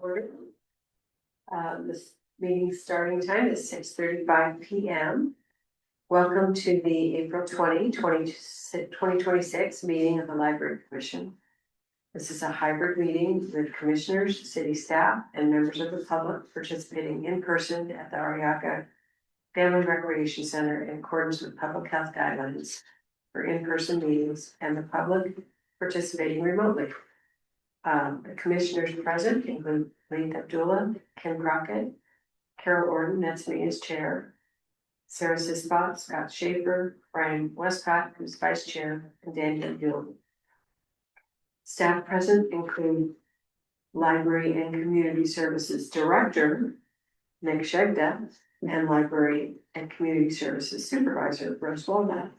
order. This meeting's starting time is 6:35 p.m. Welcome to the April 2026 meeting of the Library Commission. This is a hybrid meeting with commissioners, city staff, and members of the public participating in person at the Ariaga Family Recreation Center in accordance with public health guidelines for in-person meetings and the public participating remotely. The commissioners present include Leith Abdullah, Kim Crockett, Carol Orton, that's me as chair, Sarah Sisbot, Scott Schaefer, Brian Westcott, who's vice chair, and Daniel Gill. Staff present include Library and Community Services Director, Nick Shegda, and Library and Community Services Supervisor, Rose Walnut.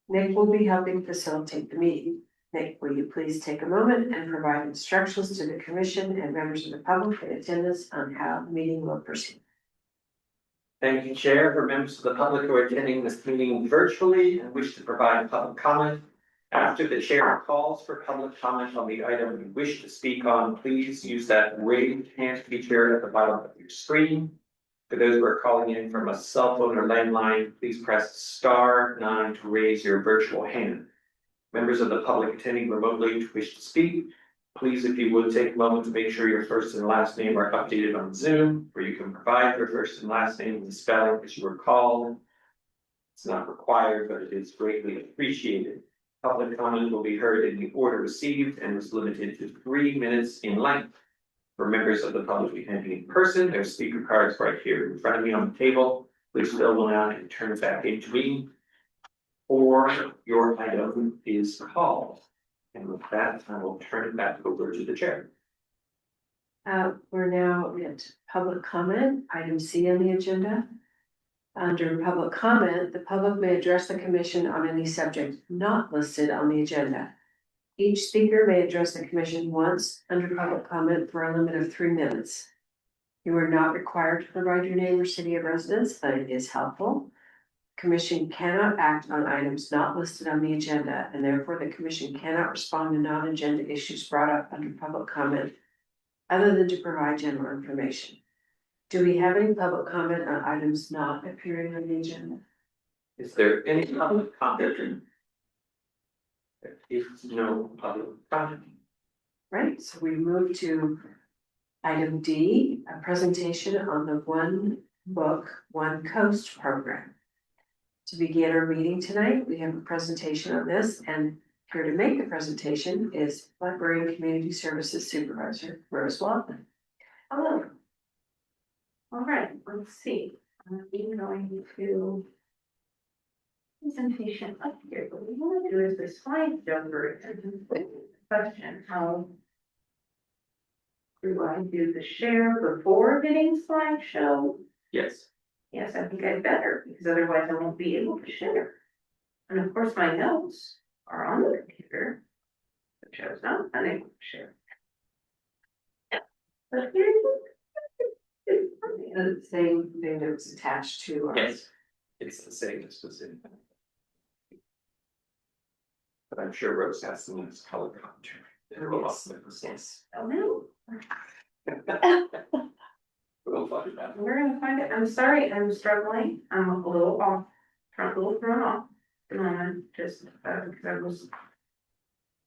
Nick will be helping facilitate the meeting. Nick, will you please take a moment and provide instructions to the commission and members of the public in attendance on how the meeting will proceed? Thank you, Chair. For members of the public who are attending this meeting virtually and wish to provide public comment, after the chair calls for public comment on the item you wish to speak on, please use that raised hand feature at the bottom of your screen. For those who are calling in from a cell phone or landline, please press *9 to raise your virtual hand. Members of the public attending remotely who wish to speak, please, if you would, take a moment to make sure your first and last name are updated on Zoom, where you can provide your first and last name and the spelling as you were called. It's not required, but it is greatly appreciated. Public comment will be heard in the order received and is limited to 3 minutes in length. For members of the public attending in person, there's speaker cards right here in front of me on the table. Please fill them out and turn it back into me, or your item is called. And with that, I will turn it back over to the chair. We're now at public comment, item C on the agenda. Under public comment, the public may address the commission on any subject not listed on the agenda. Each speaker may address the commission once under public comment for a limit of 3 minutes. You are not required to provide your name or city of residence, but it is helpful. Commission cannot act on items not listed on the agenda, and therefore the commission cannot respond to non-agenda issues brought up under public comment other than to provide general information. Do we have any public comment on items not appearing on the agenda? Is there any public comment? There is no public comment. Right, so we move to item D, a presentation on the One Book, One Coast program. To begin our meeting tonight, we have a presentation on this, and here to make the presentation is Library and Community Services Supervisor, Rose Walton. Hello. All right, let's see. I'm going to presentation up here. What we want to do is the slide jumper. Question: how do I do the share before hitting slideshow? Yes. Yes, I think I better, because otherwise I won't be able to share. And of course, my notes are on the computer, which I was not unable to share. But here's The same thing that was attached to our. Yes. It's the same as the same. But I'm sure Rose has some nice color commentary. Yes. oh no. We'll find it out. We're gonna find it. I'm sorry, I'm struggling. I'm a little off, a little thrown off at the moment, just because I was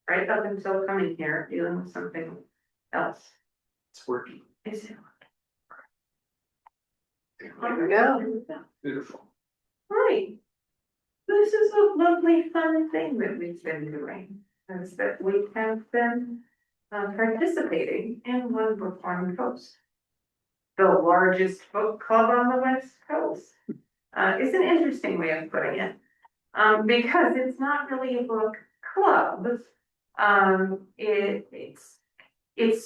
right up until coming here dealing with something else. It's working. Is it? Here we go. Beautiful. Right. This is a lovely fun thing that we've been doing, is that we have been participating in One Book, One Coast. The largest book club on the West Coast. Is an interesting way of putting it. Because it's not really a book club. It's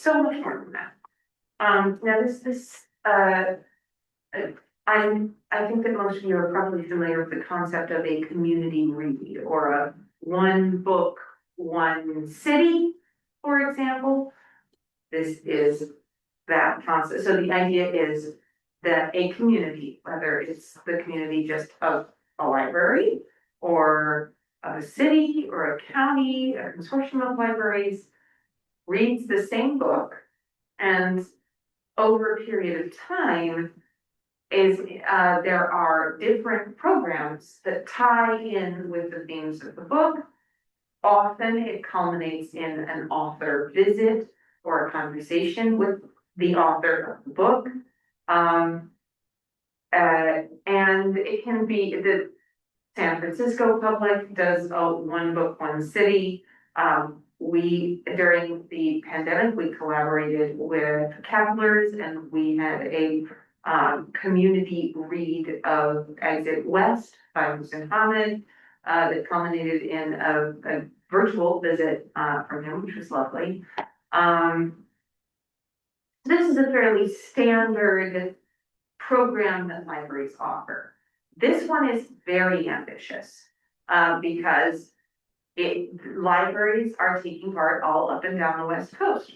so much more than that. Now I think that most of you are probably familiar with the concept of a community read, or a one book, one city, for example. This is that concept. So the idea is that a community, whether it's the community just of a library, or a city, or a county, a consortium of libraries, reads the same book And over a period of time there are different programs that tie in with the themes of the book. Often it culminates in an author visit or a conversation with the author of the book. And it can be the San Francisco Public does a one book, one city. During the pandemic, we collaborated with Kapler's and we had a community read of Exit West by Hussein Hamid that culminated in a virtual visit from him, which was lovely. This is a fairly standard program that libraries offer. This one is very ambitious because libraries are taking part all up and down the West Coast.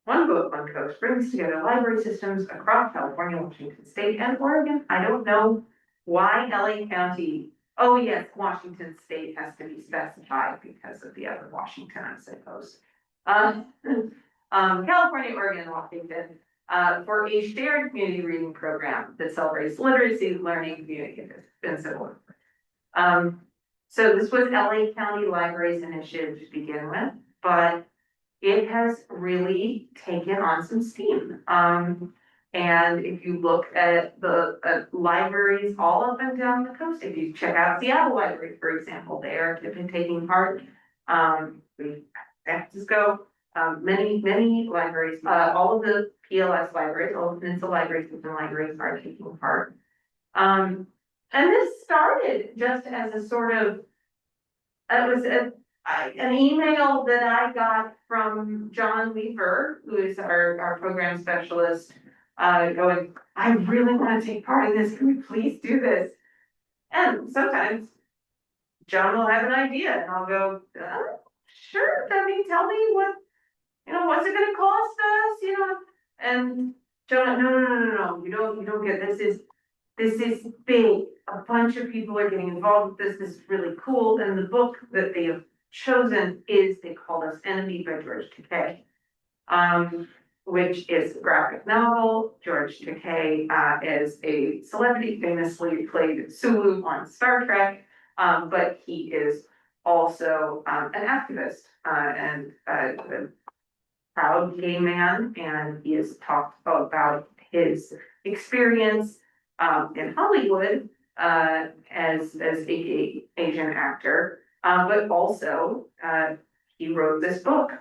One Book, One Coast brings together library systems across California, Washington State, and Oregon. I don't know why LA County, oh yes, Washington State has to be specified because of the other Washington, I suppose. California, Oregon, Washington, for a shared community reading program that celebrates literacy, learning, community, and so on. So this was LA County Libraries Initiative to begin with, but it has really taken on some steam. And if you look at the libraries all up and down the coast, if you check out Seattle Library, for example, they are taking part. San Francisco, many libraries, all of the PLS libraries, all of the Peninsula libraries, and libraries are taking part. And this started just as a sort of, it was an email that I got from John Weaver, who is our program specialist, going, I really want to take part in this. Can we please do this? And sometimes John will have an idea and I'll go, sure, tell me what, what's it gonna cost us, and John, no, you don't get this is big. A bunch of people are getting involved with this. This is really cool. And the book that they have chosen is They Called Us Enemy by George Takei, which is a graphic novel. George Takei is a celebrity, famously played Sulu on Star Trek, but he is also an activist and a proud gay man, and he has talked about his experience in Hollywood as a gay Asian actor, but also he wrote this book,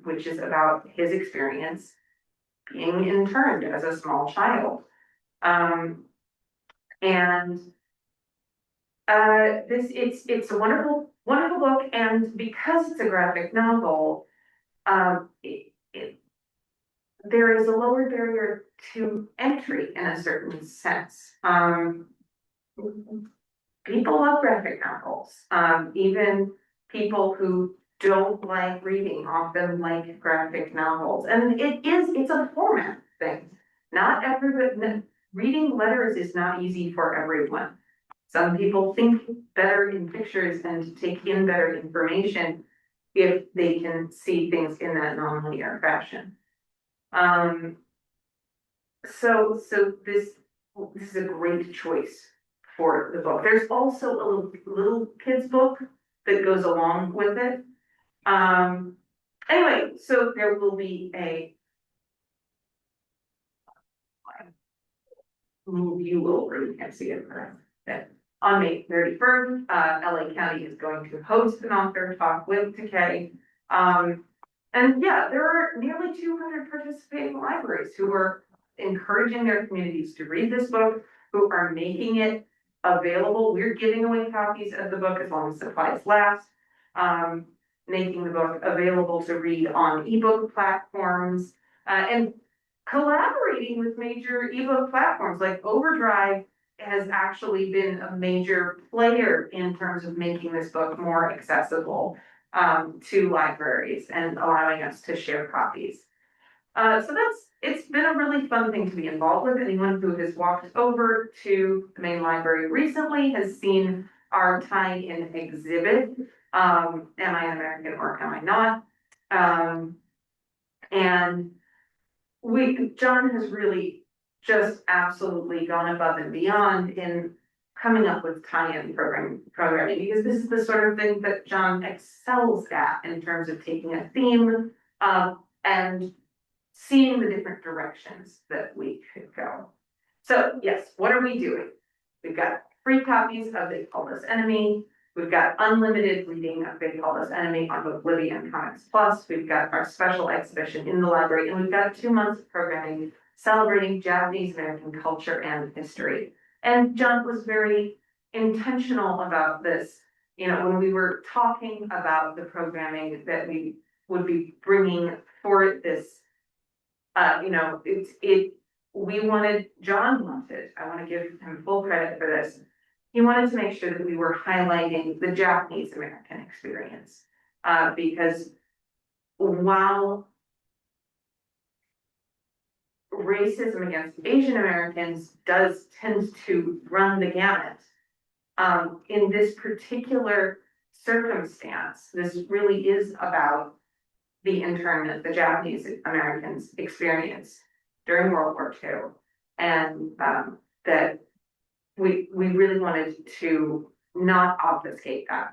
which is about his experience being interned as a small child. It's a wonderful book, and because it's a graphic novel, there is a lower barrier to entry in a certain sense. People love graphic novels. Even people who don't like reading often like graphic novels. And it's a format thing. Not everybody, reading letters is not easy for everyone. Some people think better in pictures and take in better information if they can see things in that nonlinear fashion. So this is a great choice for the book. There's also a little kids book that goes along with it. Anyway, so there will be you can't see it, but on May 31st, LA County is going to host an author talk with Takei. And yeah, there are nearly 200 participating libraries who are encouraging their communities to read this book, who are making it available. We're giving away copies of the book as long as supplies last, making the book available to read on ebook platforms, and collaborating with major ebook platforms like Overdrive has actually been a major player in terms of making this book more accessible to libraries and allowing us to share copies. So it's been a really fun thing to be involved with. Anyone who has walked over to the main library recently has seen our tie-in exhibit, Am I an American or Am I Not? And John has really just absolutely gone above and beyond in coming up with tie-in programming, because this is the sort of thing that John excels at in terms of taking a theme, and seeing the different directions that we could go. So yes, what are we doing? We've got free copies of They Call Us Enemy. We've got unlimited reading of They Call Us Enemy on both Libby and Comics Plus. We've got our special exhibition in the library, and we've got 2 months of programming celebrating Japanese American culture and history. And John was very intentional about this. You know, when we were talking about the programming that we would be bringing for this, John wanted, I want to give him full credit for this. He wanted to make sure that we were highlighting the Japanese American experience, because while racism against Asian Americans does tend to run the gamut, in this particular circumstance, this really is about the internment the Japanese Americans experienced during World War II, and that we really wanted to not obfuscate that.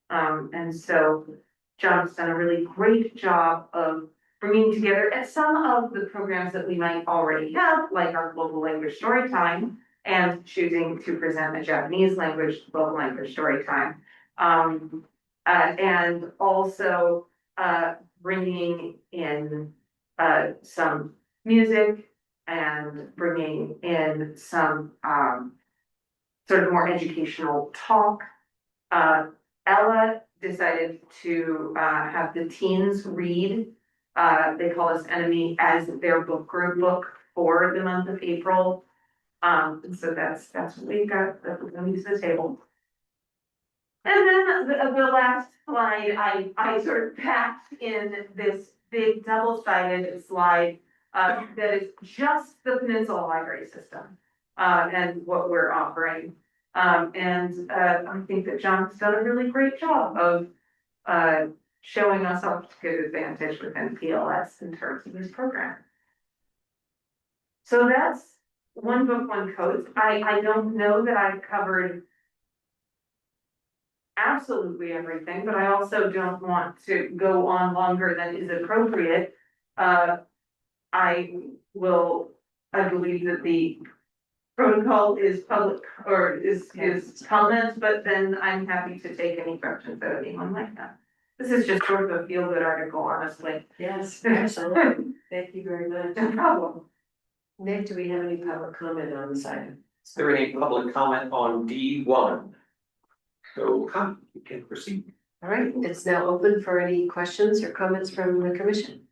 And so John's done a really great job of bringing together some of the programs that we might already have, like our global language story time, and choosing to present a Japanese language global language story time. And also bringing in some music and bringing in some sort of more educational talk. Ella decided to have the teens read They Call Us Enemy as their book group book for the month of April. So that's what we've got, that we're gonna use the table. And then the last slide, I sort of packed in this big double-sided slide that is just the Peninsula Library System and what we're offering. I think that John's done a really great job of showing us off to good advantage within PLS in terms of this program. So that's One Book, One Code. I don't know that I've covered absolutely everything, but I also don't want to go on longer than is appropriate. I believe that the protocol is public or is comments, but then I'm happy to take any questions that anyone might have. This is just sort of a feel-good article, honestly. Yes, absolutely. Thank you very much. No problem. Nick, do we have any public comment on this item? Is there any public comment on D1? So, you can proceed. All right, it's now open for any questions or comments from the commission.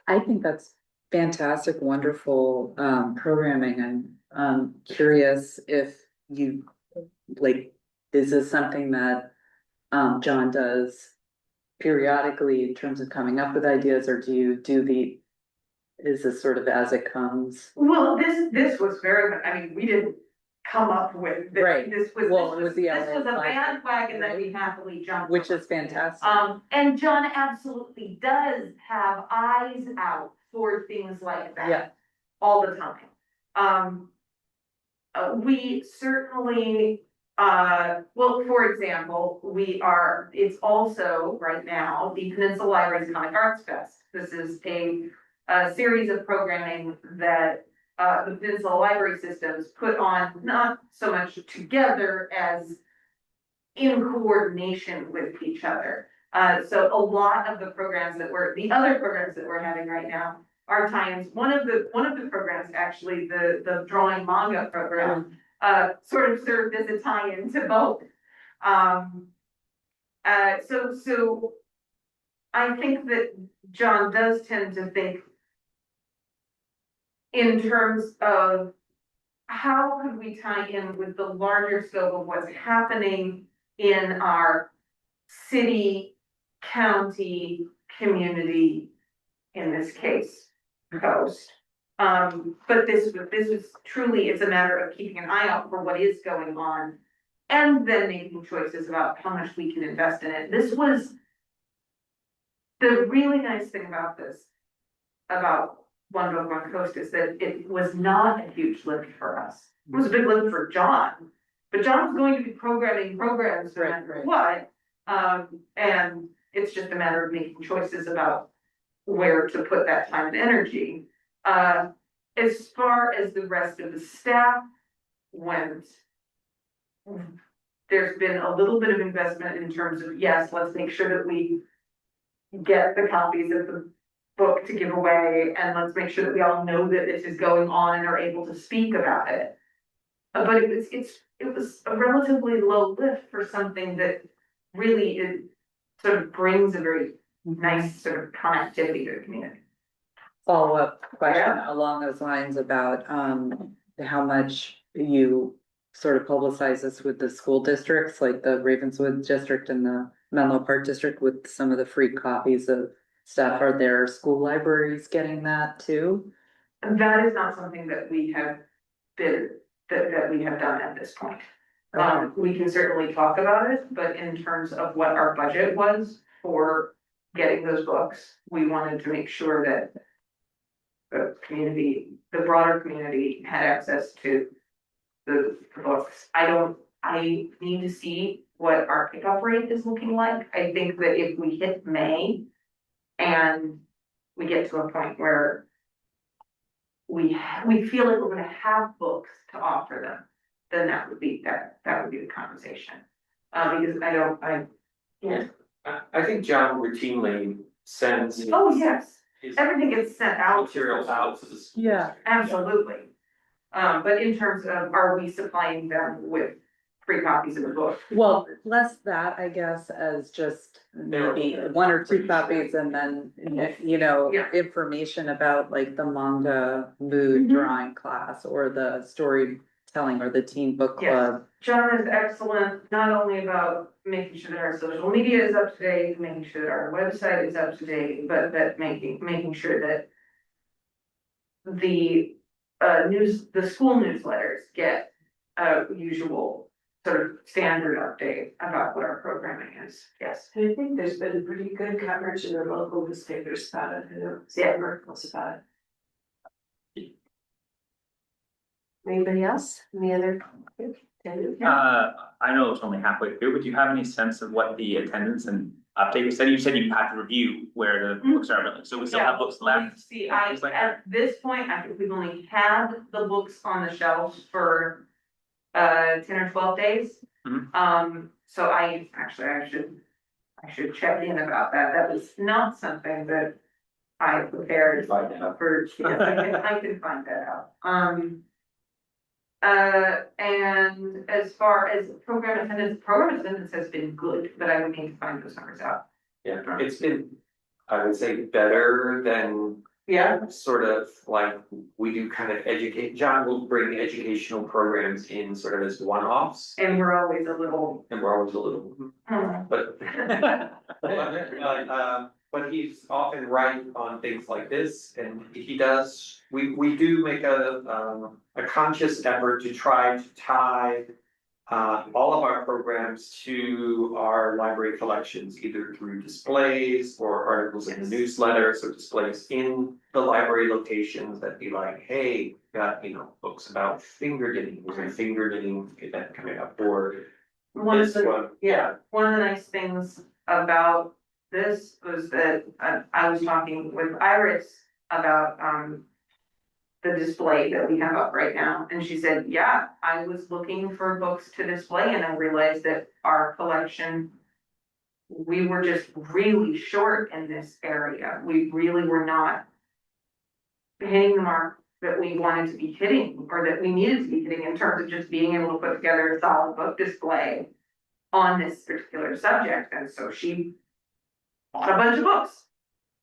I think that's fantastic, wonderful programming. I'm curious if you is this something that John does periodically in terms of coming up with ideas, or do you is this sort of as it comes? Well, this was very, I mean, we didn't come up with this. Right. This was a bandwagon that we happily jumped on. Which is fantastic. And John absolutely does have eyes out for things like that. Yeah. All the time. We certainly, well, for example, it's also right now the Peninsula Libraries Comic Arts Fest. This is a series of programming that the Peninsula Library Systems put on, not so much together as in coordination with each other. So a lot of the other programs that we're having right now are tie-ins. One of the programs, actually, the drawing manga program, sort of served as a tie-in to both. So I think that John does tend to think in terms of how could we tie in with the larger scope of what's happening in our city, county, community, in this case, coast. But this was truly, it's a matter of keeping an eye out for what is going on and then making choices about how much we can invest in it. This was The really nice thing about this, about One Book, One Coast, is that it was not a huge lift for us. It was a big lift for John, but John's going to be programming programs no Right, matter right. what. And it's just a matter of making choices about where to put that time and energy. As far as the rest of the staff went, there's been a little bit of investment in terms of, yes, let's make sure that we get the copies of the book to give away, and let's make sure that we all know that this is going on and are able to speak about it. But it was a relatively low lift for something that really it sort of brings a very nice sort of connectivity to the community. Follow-up question along those lines about, how much you sort of publicize this with the school districts, like the Ravenswood district and the Menlo Park district with some of the free copies of stuff. Are there school libraries getting that too? And that is not something that we have been, that we have done at this point. We can certainly talk about it, but in terms of what our budget was for getting those books, we wanted to make sure that the community, the broader community had access to the books. I need to see what our pickup rate is looking like. I think that if we hit May and we get to a point where we feel like we're gonna have books to offer them, then that would be the conversation. Because yeah. I think John routinely sends. Oh, yes, his everything gets sent out. materials out to the school. Yeah. Absolutely. But in terms of, are we supplying them with free copies of the book? Well, less that, I guess, as just maybe one or two copies and then, you know, Yeah. information about like the manga mood Mhm. drawing class or the storytelling or the teen book Yes. club. John is excellent, not only about making sure that our social media is up to date, making sure that our website is up to date, but that making sure that the the school newsletters get a usual sort of standard update about what our programming is, yes. And I think there's been pretty good coverage in the local newspapers about it, articles about it. Anybody else? Any other? I know it's only halfway through, but do you have any sense of what the attendance and update? You said you had to review where the books are, but so we still have books left. See, things like at this point, I think we've only had the books on the shelves for 10 or 12 days. Mhm. So I should check in about that. That was not something that I prepared Find out. for, I can find that out. And as far as program attendance has been good, but I would need to find those numbers out. Yeah, it's been, I would say, better than Yeah. sort of like we do kind of John will bring educational programs in sort of as one-offs. And we're always a little. And we're always a little, but. But he's often right on things like this, and he does, we do make a conscious effort to try to tie all of our programs to our library collections, either through displays or articles in the newsletters or displays in the library locations that be like, hey, got, books about finger knitting, there's a finger knitting event coming up, or One of this the, one. yeah, one of the nice things about this was that I was talking with Iris about the display that we have up right now, and she said, yeah, I was looking for books to display and I realized that our collection, we were just really short in this area. We really were not hitting the mark that we wanted to be hitting, or that we needed to be hitting, in terms of just being able to put together a solid book display on this particular subject. And so she bought a bunch of books,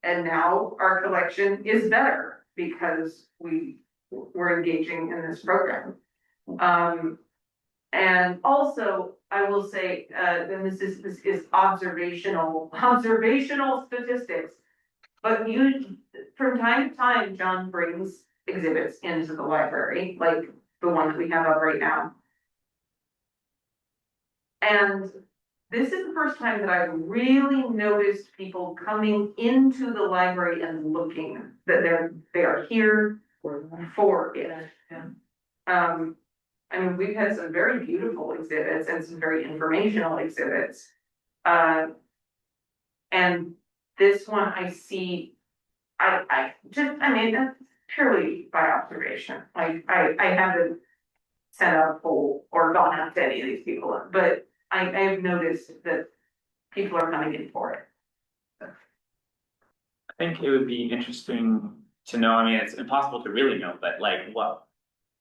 and now our collection is better because we're engaging in this program. And also, I will say, and this is observational statistics, but from time to time, John brings exhibits into the library, like the one that we have up right now. And this is the first time that I've really noticed people coming into the library and looking, that they are here for it. I mean, we've had some very beautiful exhibits and some very informational exhibits. And this one I see, I mean, that's purely by observation. I haven't sent out a poll or gone out to any of these people, but I have noticed that people are coming in for it. I think it would be interesting to know, I mean, it's impossible to really know, but like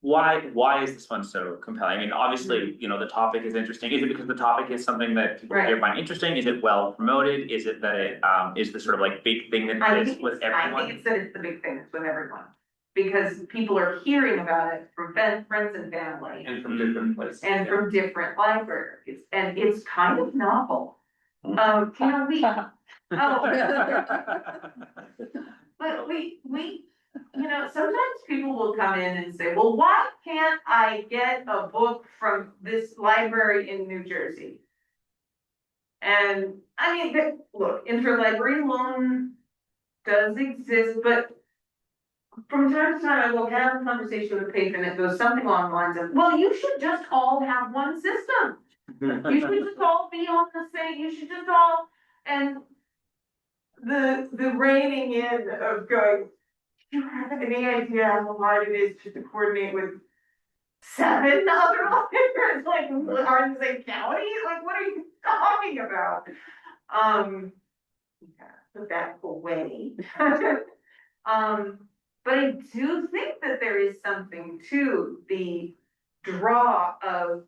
why is this one so compelling? I mean, obviously, you know, the topic is interesting. Is it because the topic is something that people here find interesting? Is it well promoted? Is it that it is the sort of like big thing that is with I everyone? think it's that it's the big thing that's with everyone. Because people are hearing about it from friends and family And from different places. and from different libraries, and it's kind of novel. You know, but we, you know, sometimes people will come in and say, well, why can't I get a book from this library in New Jersey? And I mean, look, interlibrary loan does exist, but from time to time, I will have a conversation with a patron that goes something along the lines of, well, you should just all have one system. You should just all be on the same, you should just all, and the reining in of going, do you have any idea how hard it is just to coordinate with 7 other libraries, like, are in the same county? Like, what are you talking about? Yeah, put that away. But I do think that there is something to the draw of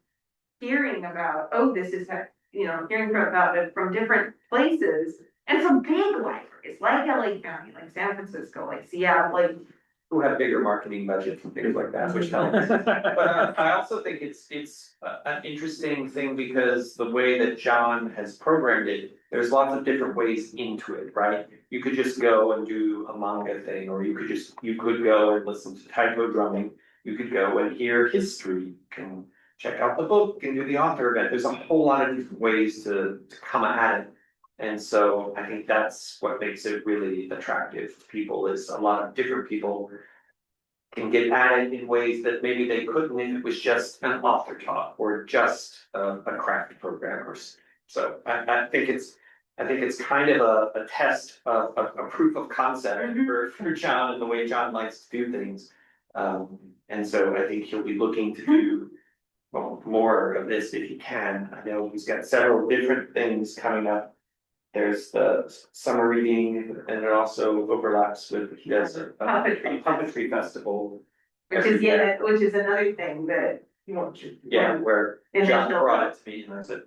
hearing about, oh, this is, you know, hearing about it from different places and from big libraries, like LA County, like San Francisco, like Seattle, like. Who have bigger marketing budgets and things like that, which helps. But I also think it's an interesting thing because the way that John has programmed it, there's lots of different ways into it, right? You could just go and do a manga thing, or you could go and listen to taiko drumming. You could go and hear history, you can check out the book and do the author event. There's a whole lot of different ways to come at it. And so I think that's what makes it really attractive to people, is a lot of different people can get at it in ways that maybe they couldn't if it was just an author talk or just a craft program or so. I think it's kind of a test of a proof of concept for John and the way John likes to do things. And so I think he'll be looking to do more of this if he can. I know he's got several different things coming up. There's the summer reading, and it also overlaps with, he does a puppetry festival. Which is another thing that you want to. Yeah, where John brought it to me and I said,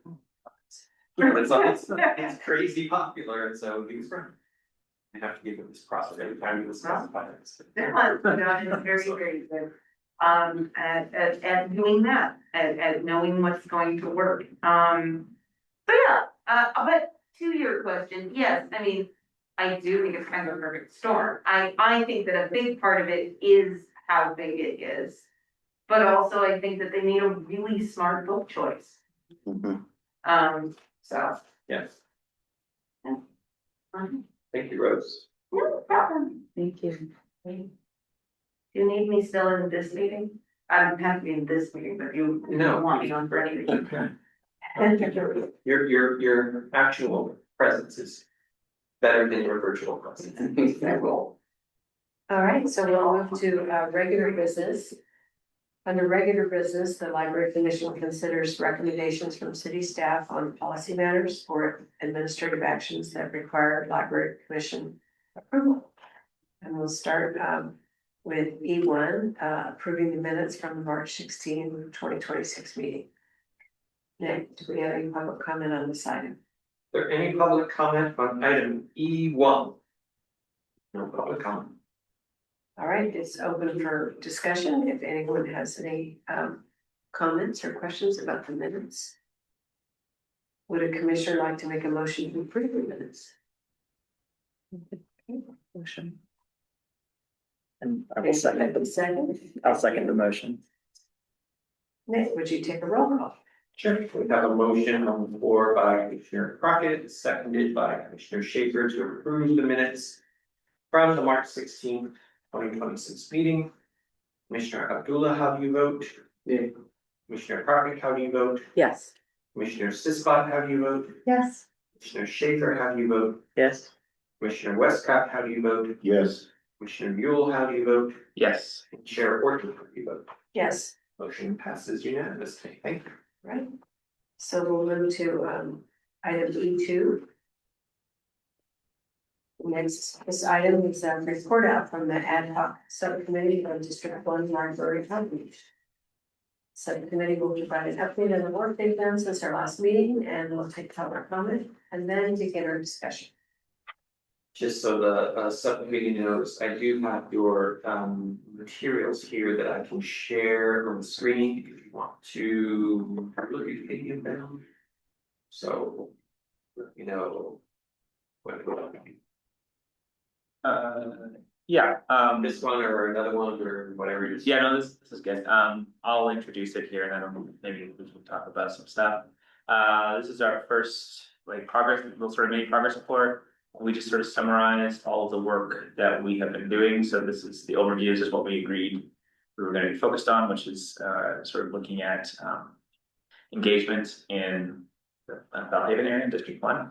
it's crazy popular, and so he was right. I have to give him this process every time we discuss it. John is very, very good. At doing that, at knowing what's going to work. But yeah, but to your question, yes, I mean, I do think it's kind of a perfect storm. I think that a big part of it is how big it is. But also I think that they made a really smart book choice. So. Yes, um, thank you, Rose. No problem. Thank you. Do you need me still in this meeting? I don't have to be in this meeting, but you No. want me on for any meeting. Okay. Your actual presence is better than your virtual presence. I will. All right, so we'll move to regular business. Under regular business, the library commission considers recommendations from city staff on policy matters or administrative actions that require library commission approval. And we'll start with E1, approving the minutes from the March 16, 2026 meeting. Nick, do we have any public comment on this item? Is there any public comment on item E1? No public comment. All right, it's open for discussion. If anyone has any comments or questions about the minutes. Would a commissioner like to make a motion to approve the minutes? Motion. And I will second, Second. I'll second the motion. Nick, would you take a roll call? Sure. We have a motion on the floor by Commissioner Crockett, seconded by Commissioner Schaefer to approve the minutes from the March 16th, 2026 meeting. Commissioner Abdullah, how do you vote? Yeah. Commissioner Crockett, how do you vote? Yes. Commissioner Sisbot, how do you vote? Yes. Commissioner Schaefer, how do you vote? Yes. Commissioner Westcott, how do you vote? Yes. Commissioner Yule, how do you vote? Yes. And Chair Orton, how do you vote? Yes, Motion passes unanimously. Thank you. right. So we'll move to item E2. Next, this item is a report out from the ad hoc subcommittee of District 1 Library Outreach. Subcommittee will provide an update on the work they've done since our last meeting, and we'll take public comment and then begin our discussion. Just so the subcommittee knows, I do have your materials here that I can share on the screen if you want to look at any of them. So, let me know. Yeah, This one or another one or whatever it is. yeah, no, this is good. I'll introduce it here and then maybe we can talk about some stuff. This is our first like progress, we'll sort of mini progress report. We just sort of summarized all of the work that we have been doing. So this is the overview, this is what we agreed we were going to be focused on, which is sort of looking at engagement in the Belhaven area in District 1.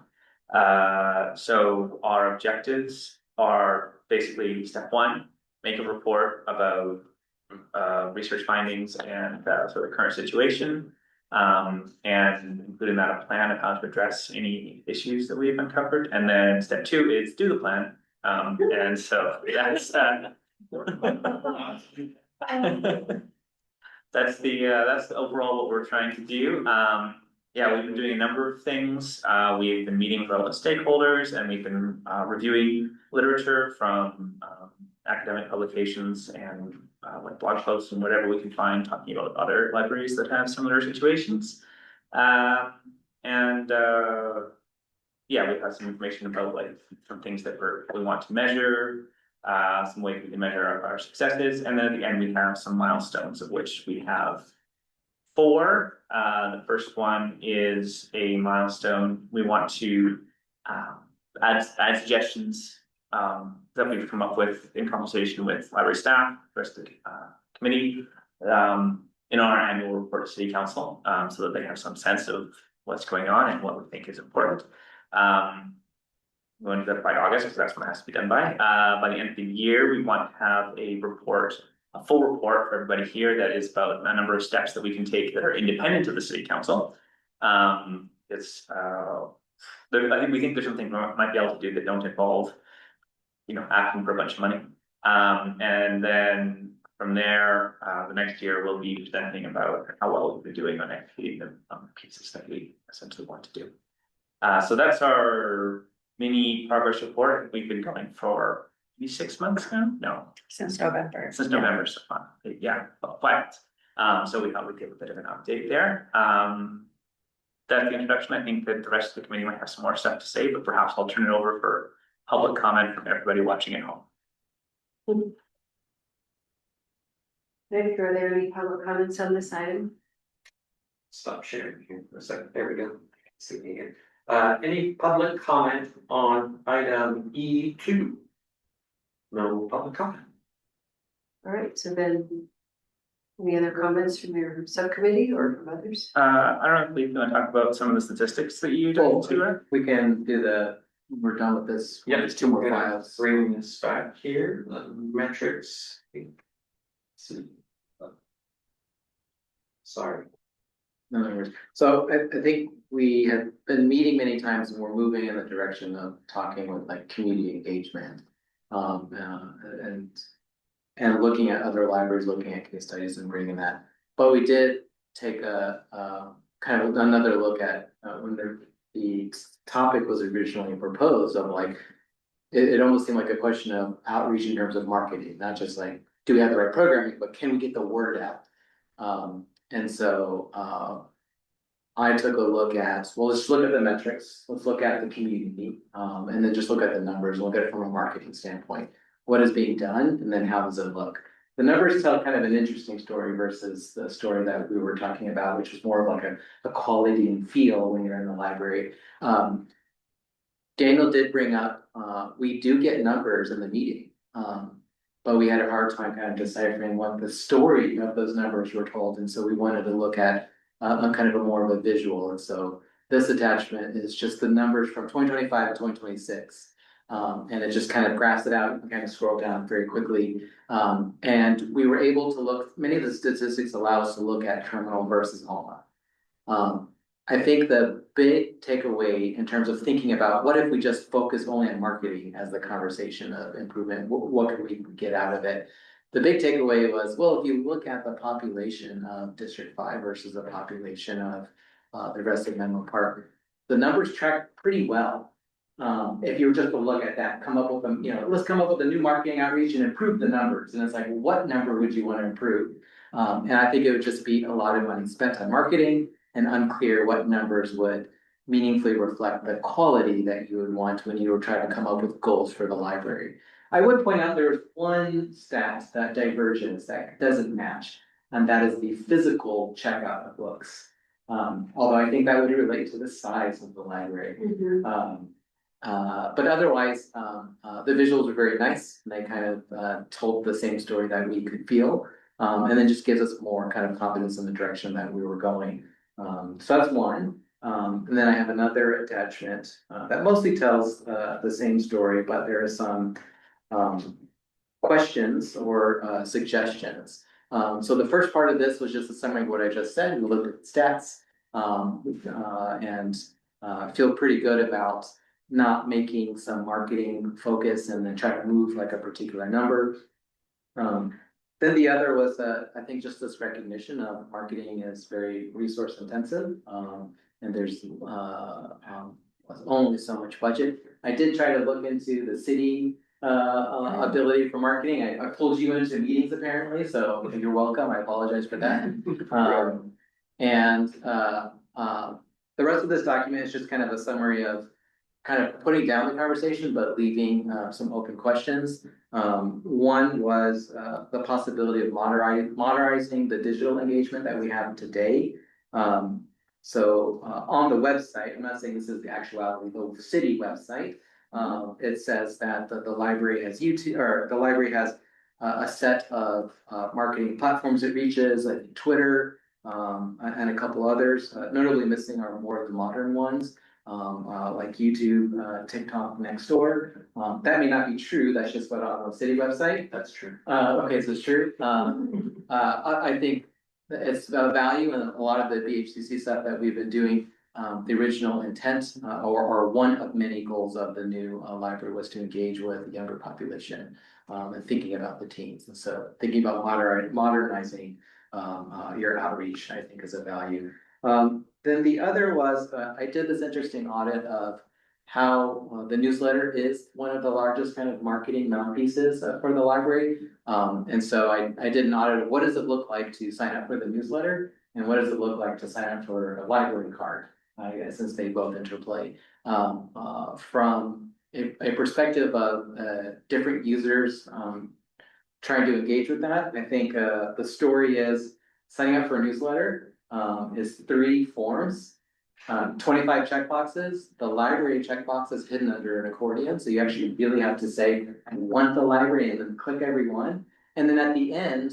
So our objectives are basically step 1, make a report about research findings and sort of current situation. And include in that a plan of how to address any issues that we've uncovered. And then step 2 is do the plan. And so that's that's the overall what we're trying to do. Yeah, we've been doing a number of things. We've been meeting with relevant stakeholders and we've been reviewing literature from academic publications and like blog posts and whatever we can find talking about other libraries that have similar situations. Yeah, we have some information about like some things that we want to measure, some ways we can measure our successes, and then at the end we have some milestones, of which we have 4. The first one is a milestone. We want to add suggestions that we've come up with in conversation with library staff, the rest of the committee, in our annual report to City Council, so that they have some sense of what's going on and what we think is important. We want to do that by August, because that's when it has to be done by. By the end of the year, we want to have a report, a full report for everybody here that is about a number of steps that we can take that are independent of the City Council. I think we think there's something we might be able to do that don't involve, you know, asking for a bunch of money. And then from there, the next year we'll be presenting about how well we've been doing on executing the pieces that we essentially want to do. So that's our mini progress report. We've been going for maybe 6 months now? No. Since November. Since November, so yeah, about 5 months. So we thought we'd give a bit of an update there. That's the introduction. I think that the rest of the committee might have some more stuff to say, but perhaps I'll turn it over for public comment from everybody watching at home. Nick, are there any public comments on this item? Stop sharing here for a second. There we go. See me again. Any public comment on item E2? No public comment. All right, so then, any other comments from your subcommittee or from others? I don't know if we want to talk about some of the statistics that you did too. We can do we're done with this. Yeah, There's 2 more we're gonna files. Bring this back here, metrics. See. Sorry. No worries. So I think we have been meeting many times and we're moving in the direction of talking with like community engagement. And looking at other libraries, looking at case studies and bringing that. But we did take a kind of another look at when the topic was originally proposed of like, it almost seemed like a question of outreach in terms of marketing, not just like, do we have the right programming, but can we get the word out? And so I took a look at, well, let's look at the metrics, let's look at the community, and then just look at the numbers, look at it from a marketing standpoint. What is being done, and then how does it look? The numbers tell kind of an interesting story versus the story that we were talking about, which was more of like a quality and feel when you're in the library. Daniel did bring up, we do get numbers in the meeting. But we had a hard time kind of deciphering what the story of those numbers were told, and so we wanted to look at kind of a more of a visual, and so this attachment is just the numbers from 2025 to 2026. And it just kind of graphs it out, you can kind of scroll down very quickly. And we were able to look, many of the statistics allow us to look at terminal versus Alma. I think the big takeaway in terms of thinking about what if we just focus only on marketing as the conversation of improvement, what could we get out of it? The big takeaway was, well, if you look at the population of District 5 versus the population of the rest of Menlo Park, the numbers track pretty well. If you were just to look at that, come up with them, let's come up with a new marketing outreach and improve the numbers. And it's like, what number would you want to improve? And I think it would just be a lot of money spent on marketing and unclear what numbers would meaningfully reflect the quality that you would want when you were trying to come up with goals for the library. I would point out there's one stat that diverges that doesn't match, and that is the physical checkout of books. Although I think that would relate to the size of the library. But otherwise, the visuals are very nice, and they kind of told the same story that we could feel, and then just gives us more kind of confidence in the direction that we were going. So that's one. And then I have another attachment that mostly tells the same story, but there are some questions or suggestions. So the first part of this was just a summary of what I just said. We looked at stats and feel pretty good about not making some marketing focus and then try to move like a particular number. Then the other was, I think just this recognition of marketing is very resource intensive, and there's only so much budget. I did try to look into the city ability for marketing. I pulled you into meetings apparently, so you're welcome. I apologize for that. And the rest of this document is just kind of a summary of kind of putting down the conversation, but leaving some open questions. One was the possibility of modernizing the digital engagement that we have today. So on the website, I'm not saying this is the actuality, the city website, it says that the library has YouTube, or the library has a set of marketing platforms it reaches, like Twitter, and a couple others. Notably missing are more of the modern ones. Like YouTube, TikTok, Nextdoor. That may not be true, that's just what on the city website. That's true. Okay, so it's true. I think it's about value, and a lot of the BHCC stuff that we've been doing, the original intent, or one of many goals of the new library was to engage with the younger population, and thinking about the teens. And so thinking about modernizing your outreach, I think is a value. Then the other was, I did this interesting audit of how the newsletter is one of the largest kind of marketing mouthpieces for the library. And so I did an audit of what does it look like to sign up for the newsletter, and what does it look like to sign up for a library card, since they both interplay. From a perspective of different users trying to engage with that, I think the story is signing up for a newsletter is 3 forms, 25 checkboxes. The library checkbox is hidden under an accordion, so you actually really have to say, I want the library, and then click every one. And then at the end,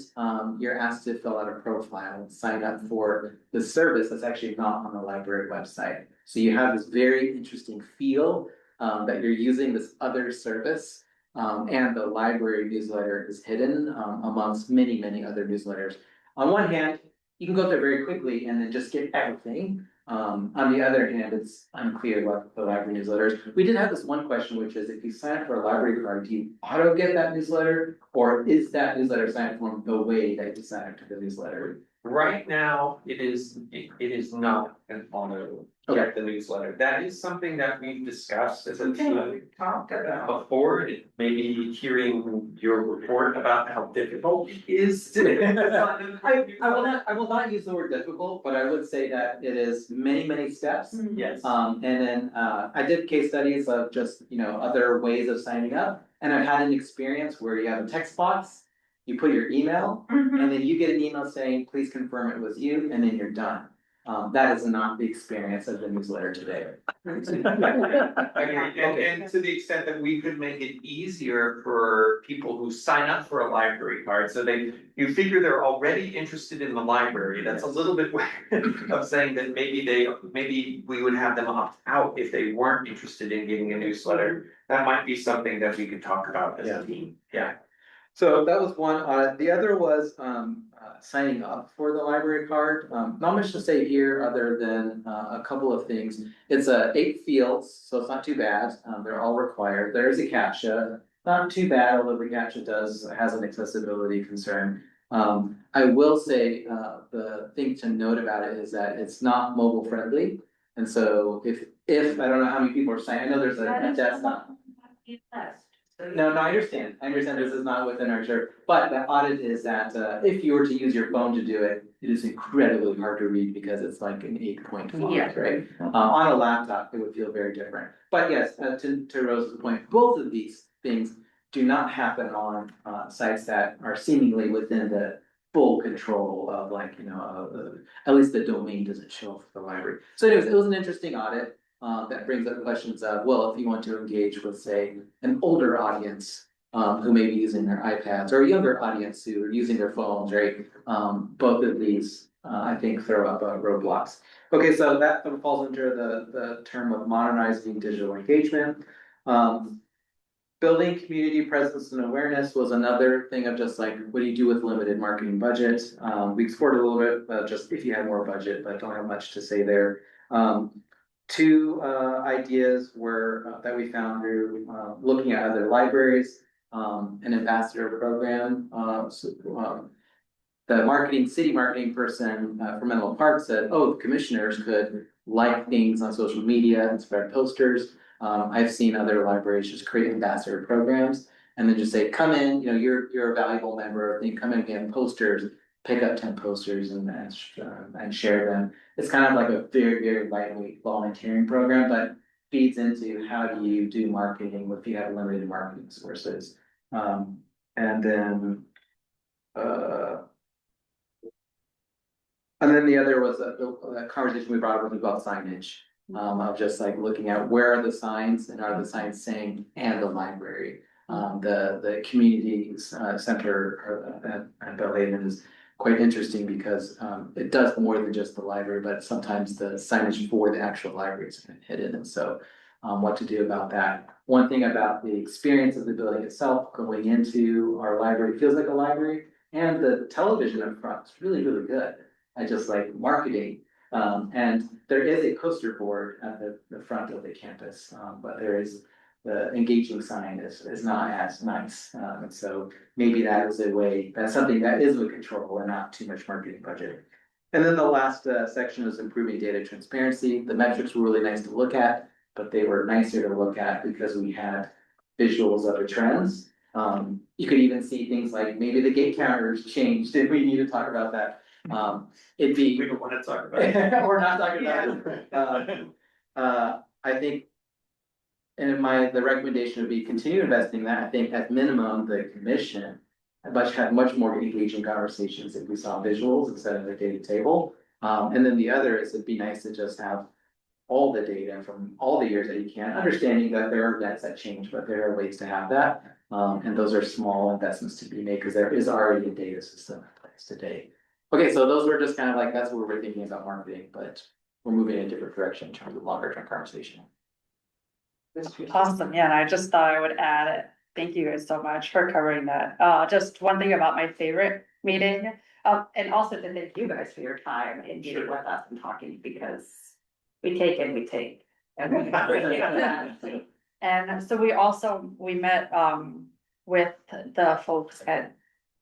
you're asked to fill out a profile and sign up for the service that's actually not on the library website. So you have this very interesting feel that you're using this other service, and the library newsletter is hidden amongst many, many other newsletters. On one hand, you can go there very quickly and then just get everything. On the other hand, it's unclear what the library newsletter is. We did have this one question, which is if you sign up for a library card, do you auto get that newsletter, or is that newsletter sign form the way that you sign up to the newsletter? Right now, it is not an auto get the newsletter. That is something that we've discussed as a team Talked about. before, maybe hearing your report about how difficult it is to. I will not use the word difficult, but I would say that it is many, many steps. Yes. And then I did case studies of just, other ways of signing up. And I've had an experience where you have a text box, you put your email, Mhm. and then you get an email saying, please confirm it was you, and then you're done. That is not the experience of the newsletter today. And to the extent that we could make it easier for people who sign up for a library card, so you figure they're already interested in the library, that's a little bit of saying that maybe we would have them opt out if they weren't interested in getting a newsletter. That might be something that we could talk about as a team, yeah. So that was one audit. The other was signing up for the library card. Not much to say here other than a couple of things. It's 8 fields, so it's not too bad. They're all required. There is a CAPTCHA, not too bad, although the CAPTCHA has an accessibility concern. I will say the thing to note about it is that it's not mobile friendly. And so if I don't know how many people are signing, I know there's a desktop. No, I understand this is not within our church, but the audit is that if you were to use your phone to do it, it is incredibly hard to read because it's like an 8-point font, Yeah. right? On a laptop, it would feel very different, but yes, to Rose's point, both of these things do not happen on sites that are seemingly within the full control of at least the domain doesn't show up for the library. So anyways, it was an interesting audit. That brings up questions of, well, if you want to engage with, say, an older audience, who may be using their iPads, or a younger audience who are using their phones, right? Both of these, I think throw up roadblocks. Okay, so that falls under the term of modernizing digital engagement. Building community presence and awareness was another thing of just like, what do you do with limited marketing budget? We explored a little bit, just if you had more budget, but don't have much to say there. 2 ideas were that we found through looking at other libraries, an ambassador program. The city marketing person from Menlo Park said, oh, the commissioners could like things on social media and spread posters. I've seen other libraries just create ambassador programs and then just say, come in, you're a valuable member, then come in, we have posters, pick up 10 posters and share them. It's kind of like a very, very lightweight volunteering program, but feeds into how do you do marketing if you have limited marketing sources. And then the other was a conversation we brought up about signage. Of just like looking at where are the signs and are the signs saying and the library. The community center at Belhaven is quite interesting because it does more than just the library, but sometimes the signage for the actual library is kind of hidden, and so what to do about that. One thing about the experience of the building itself, going into our library, feels like a library, and the television up front is really, really good. I just like marketing. And there is a poster board at the front of the campus, but the engaging sign is not as nice. And so maybe that is that's something that is with control and not too much marketing budget. And then the last section is improving data transparency. The metrics were really nice to look at, but they were nicer to look at because we had visuals of the trends. You could even see things like maybe the gate counters changed, if we need to talk about that. We don't wanna talk about it. We're not talking about it. I think. And the recommendation would be continue investing that. I think at minimum, the commission had much more engaging conversations if we saw visuals instead of the data table. And then the other is it'd be nice to just have all the data from all the years that you can, understanding that there are events that change, but there are ways to have that. And those are small investments to be made because there is already a data system in place today. Okay, so those were just kind of like, that's what we're thinking about marketing, but we're moving in a different direction in terms of longer term conversation. Awesome, yeah, and I just thought I would add it. Thank you guys so much for covering that. Just one thing about my favorite meeting, and also to thank you guys for your time and being with us and talking, because we take and we take. And we appreciate that. And so we met with the folks at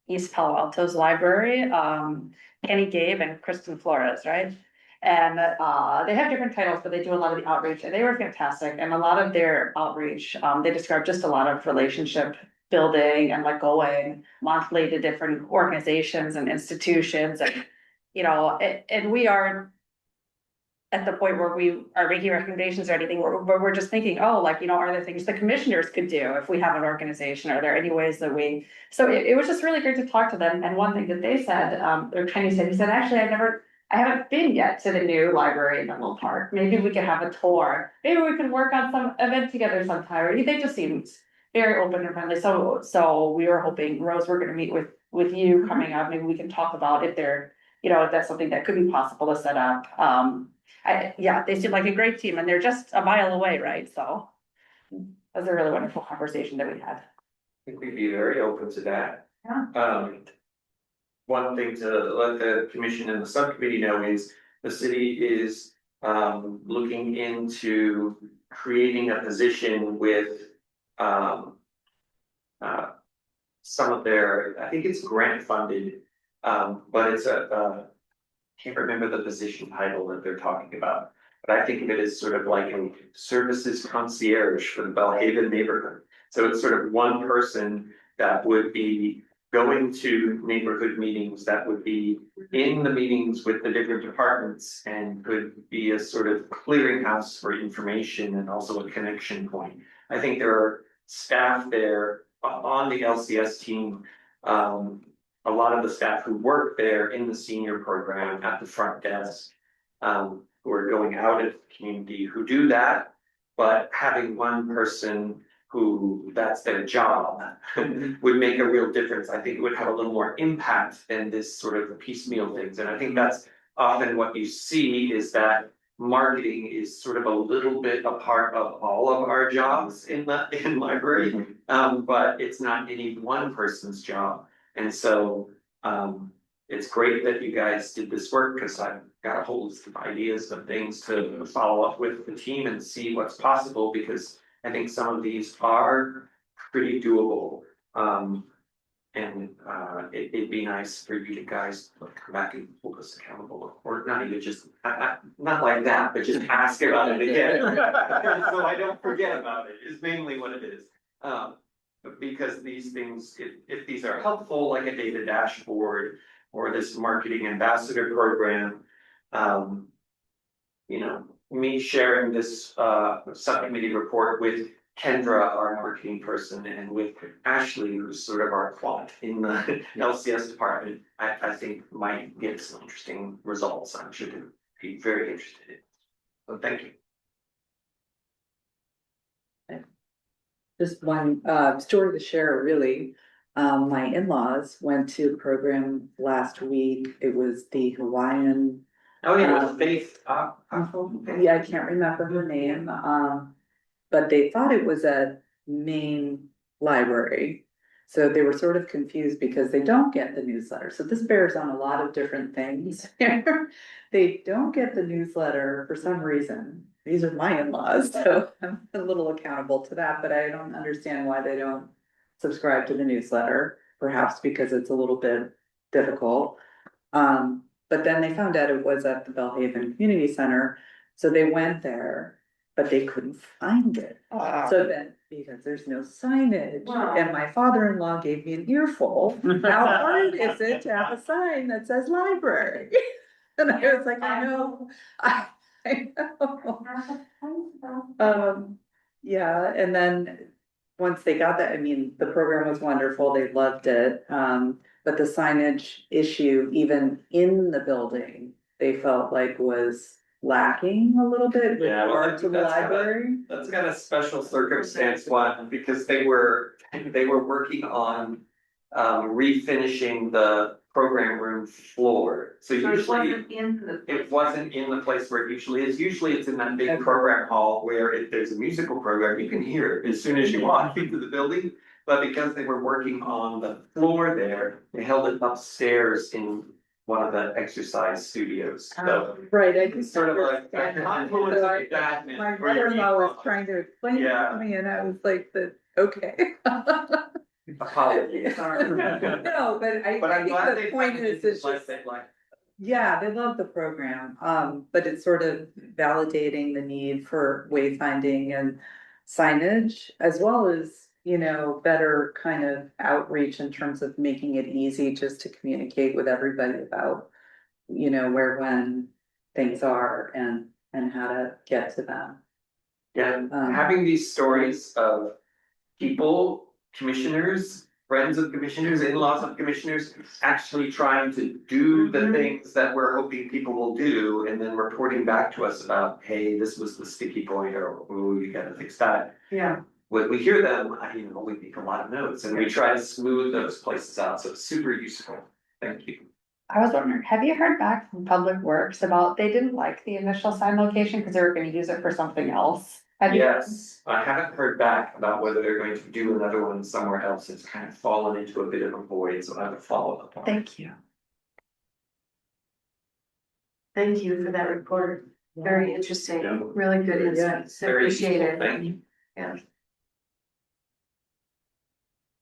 East Palo Alto's library, Kenny Gabe and Kristen Flores, right? And they have different titles, but they do a lot of the outreach, and they were fantastic. And a lot of their outreach, they described just a lot of relationship building and like going monthly to different organizations and institutions, and and we are at the point where we are making recommendations or anything, where we're just thinking, oh, like, you know, are there things the commissioners could do if we have an organization? Are there any ways that we, so it was just really great to talk to them. And one thing that they said, or Kenny said, he said, actually, I haven't been yet to the new library in Menlo Park. Maybe we could have a tour. Maybe we could work on some event together sometime. They just seemed very open and friendly. So we were hoping, Rose, we're gonna meet with you coming up. Maybe we can talk about if they're, you know, if that's something that could be possible to set up. Yeah, they seem like a great team and they're just a mile away, right? So that was a really wonderful conversation that we had. I think we'd be very open to that. Yeah. One thing to let the commission and the subcommittee know is the city is looking into creating a position with some of their, I think it's grant funded, but it's can't remember the position title that they're talking about. But I think of it as sort of like a services concierge for the Belhaven neighborhood. So it's sort of one person that would be going to neighborhood meetings, that would be in the meetings with the different departments and could be a sort of clearinghouse for information and also a connection point. I think there are staff there on the LCS team, a lot of the staff who work there in the senior program at the front desk, who are going out into the community, who do that, but having one person who that's their job would make a real difference. I think it would have a little more impact than this sort of piecemeal things. And I think that's often what you see is that marketing is sort of a little bit a part of all of our jobs in library, but it's not any one person's job. And so it's great that you guys did this work because I've got a whole list of ideas of things to follow up with the team and see what's possible, because I think some of these are pretty doable. It'd be nice for you guys to come back and hold us accountable, or not even just, not like that, but just ask about it again. So I don't forget about it, is mainly what it is. Because these things, if these are helpful, like a data dashboard or this marketing ambassador program, you know, me sharing this subcommittee report with Kendra, our marketing person, and with Ashley, who's sort of our quant in the LCS department, I think might get some interesting results. I'm sure to be very interested in. So thank you. Just one story to share, really. My in-laws went to a program last week. It was the Hawaiian. Oh, yeah, it was Faith. Yeah, I can't remember her name, but they thought it was a main library. So they were sort of confused because they don't get the newsletter. So this bears on a lot of different things. They don't get the newsletter for some reason. These are my in-laws, so I'm a little accountable to that, but I don't understand why they don't subscribe to the newsletter, perhaps because it's a little bit difficult. But then they found out it was at the Belhaven Community Center, so they went there, but they couldn't find it. So then, because there's no signage, Wow. and my father-in-law gave me an earful, how hard is it to have a sign that says library? And I was like, I know, I know. Yeah, and then once they got that, I mean, the program was wonderful, they loved it. But the signage issue, even in the building, they felt like was lacking a little bit with Yeah, well, I regard to think the that's kinda- library. That's got a special circumstance one, because they were working on refinishing the program room floor. So So it usually wasn't in the. it wasn't in the place where it usually is. Usually it's in that big program hall where if there's a musical program, you can hear it as soon as you walk into the building. But because they were working on the floor there, they held it upstairs in one of the exercise studios. So Right, I it's just sort of like a understand that. confluence So of that. my mother-in-law was trying to explain it Yeah. to me and I was like, okay. Apologies. No, but I But I'm think glad the they point found is, it it's like just, that, like. yeah, they love the program, but it's sort of validating the need for wayfinding and signage, as well as, you know, better kind of outreach in terms of making it easy just to communicate with everybody about, you know, where, when things are, and and how to get to them. Yeah, having these stories of people, commissioners, friends of commissioners, in-laws of commissioners, actually trying to do the things that we're hoping people will do, and then reporting back to us about, hey, this was the sticky point, or, oh, you gotta fix that. Yeah. When we hear them, we make a lot of notes, and we try to smooth those places out, so it's super useful. Thank you. I was wondering, have you heard back from Public Works about, they didn't like the initial sign location because they were gonna use it for something else? Have you- Yes, I haven't heard back about whether they're going to do another one somewhere else. It's kind of fallen into a bit of a void, so I will follow up on it. Thank you. Thank you for that report. Very interesting, Yeah. really good insights. Very Appreciate useful. it. Thank you. Yeah.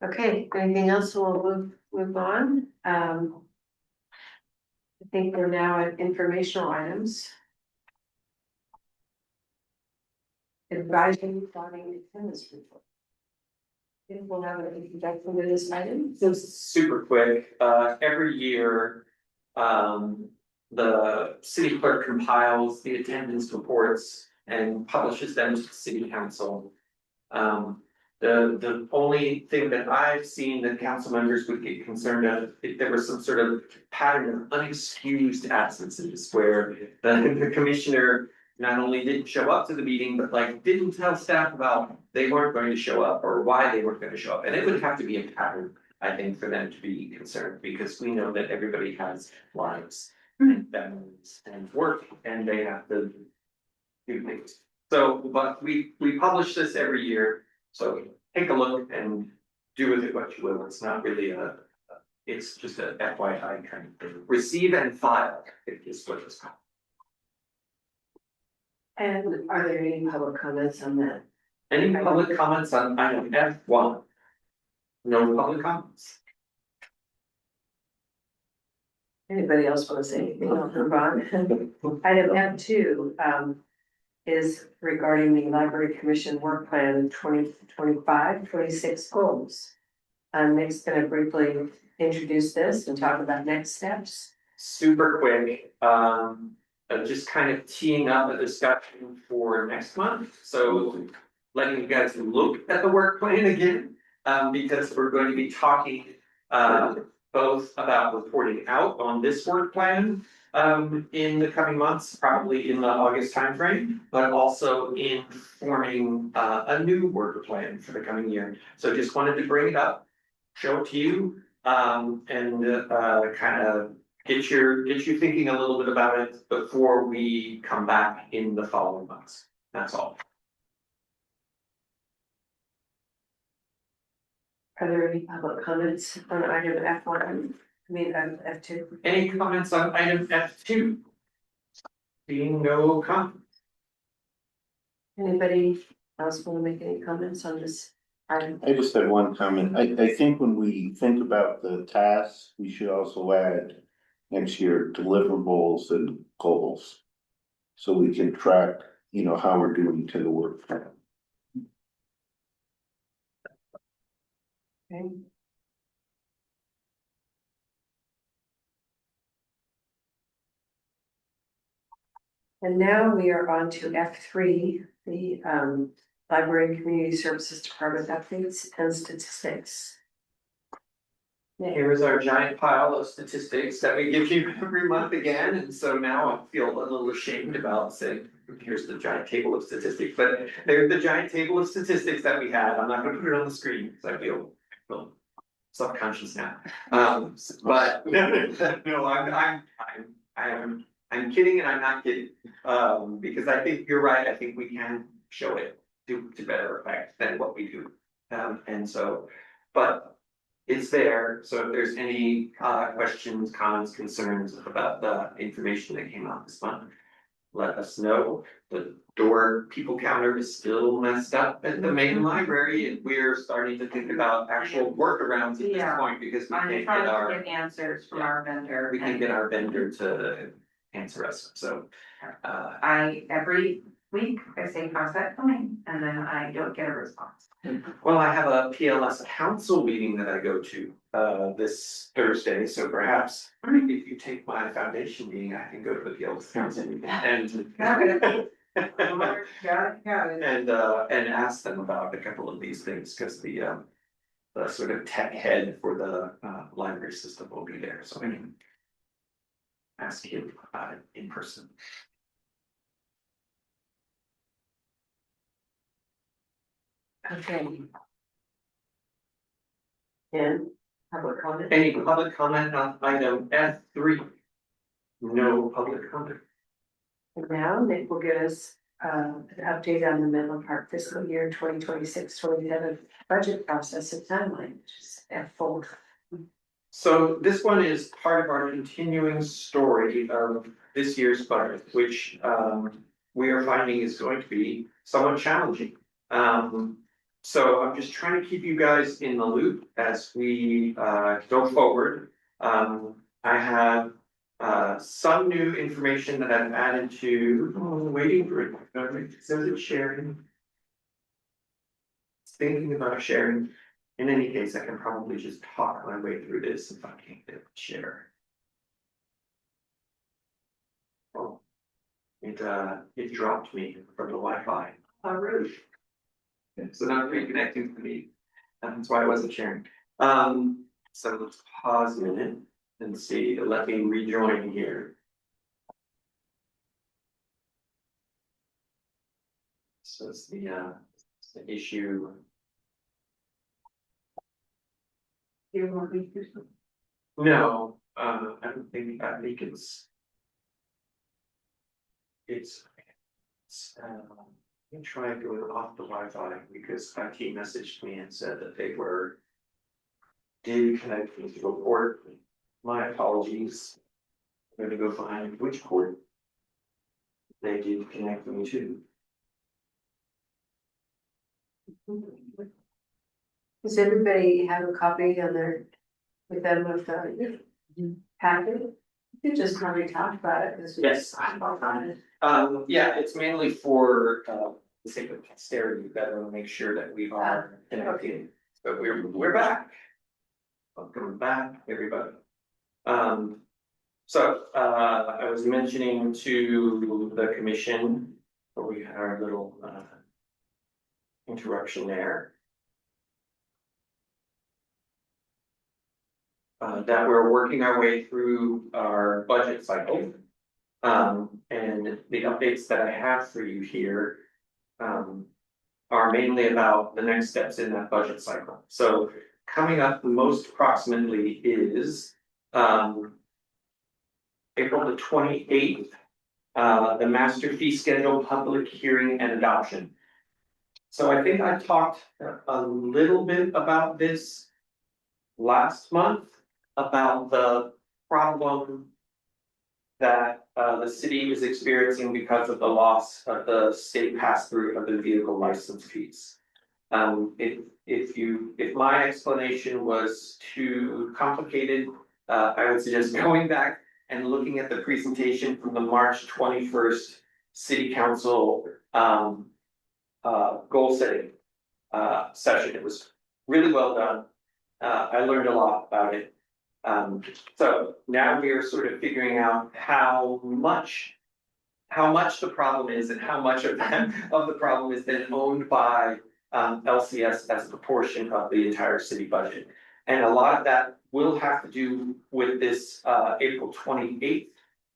Okay, anything else? We'll move on. I think we're now at informational items. Advisory regarding attendance report. I think we'll have an introduction to this item. This is super quick, every year, the city clerk compiles the attendance reports and publishes them to the city council. The only thing that I've seen that council members would get concerned of, if there was some sort of pattern of unexcused absences where the commissioner not only didn't show up to the meeting, but like didn't tell staff about they weren't going to show up or why they weren't going to show up. And it would have to be a pattern, I think, for them to be concerned, because we know that everybody has lives and families and work, and they have to do things. So, but we publish this every year, so take a look and do with it what you will. It's not really it's just a FYI kind of thing. Receive and file is what it's called. And are there any public comments on that? Any public comments on item F1? No public comments. Anybody else want to say anything? I'll move on. Item F2, is regarding the Library Commission Work Plan 2025-26 goals. Nick's gonna briefly introduce this and talk about next steps. Super quick, just kind of teeing up a discussion for next month, so letting you guys look at the work plan again. Because we're going to be talking, both about reporting out on this work plan, in the coming months, probably in the August timeframe, but also in forming, a new work plan for the coming year. So just wanted to bring it up, show it to you, and kind of get you thinking a little bit about it before we come back in the following months. That's all. Are there any public comments on item F1? F2? Any comments on item F2? Being no comments. Anybody else want to make any comments on this item? I just had one comment. I think when we think about the tasks, we should also add next year deliverables and goals. So we can track, how we're doing to the work plan. Okay. And now we are on to F3, the Library and Community Services Department updates and statistics. Here is our giant pile of statistics that we give you every month again, and so now I feel a little ashamed about saying, here's the giant table of statistics, but there's the giant table of statistics that we had. I'm not gonna put it on the screen, because I feel subconscious now. But no, I'm kidding and I'm not kidding, because I think you're right. I think we can show it to better effect than what we do. And so, but it's there, so if there's any questions, comments, concerns about the information that came out this month, let us know. The door people counter is still messed up at the main library, and we're starting to think about actual workarounds at this Yeah. point, because we I'm can't trying get to our, get answers from our vendor. we can and get our vendor to answer us, so. every week, I say, how's that going? And then I don't get a response. Well, I have a PLS council meeting that I go to this Thursday, so perhaps if you take my foundation meeting, I can go to the PLS council meeting and. Got it. And ask them about a couple of these things, because the sort of tech head for the library system will be there, so I can ask him about it in person. Okay. And public comment? Any public comment on item F3? No public comment. And now Nick will give us an update on the Menlo Park fiscal year 2026-27 budget process and timeline, which is F4. So this one is part of our continuing story of this year's budget, which we are finding is going to be somewhat challenging. So I'm just trying to keep you guys in the loop as we go forward. I have some new information that I've added to, waiting for it, says it's sharing. Thinking about sharing. In any case, I can probably just talk my way through this if I can't get it to share. Oh, it dropped me from the Wi-Fi. Oh, really? So now it's reconnecting to me. That's why I wasn't sharing. So let's pause a minute and see, let me rejoin here. So it's the issue. You want me to do something? No, I don't think, I think it's. Let me try going off the Wi-Fi because IT messaged me and said that they were. Did connect me to the port. My apologies. I'm gonna go find which port. They did connect me to. Does everybody have a copy on their, with them of the packet? You could just probably talk about it, because we Yes. just talked about it. Yeah, it's mainly for the sake of posterity, that I want to make sure that we are connected. So we're back. Welcome back, everybody. So I was mentioning to the commission, where we had our little interruption there. That we're working our way through our budget cycle. And the updates that I have for you here are mainly about the next steps in that budget cycle. So coming up most approximately is April the 28th, the master fee schedule public hearing and adoption. So I think I talked a little bit about this last month, about the problem that the city is experiencing because of the loss of the state pass-through of the vehicle license fees. If my explanation was too complicated, I would suggest going back and looking at the presentation from the March 21st City Council goal setting session. It was really well done. I learned a lot about it. So now we are sort of figuring out how much the problem is and how much of the problem is then owned by LCS as a proportion of the entire city budget. And a lot of that will have to do with this April 28th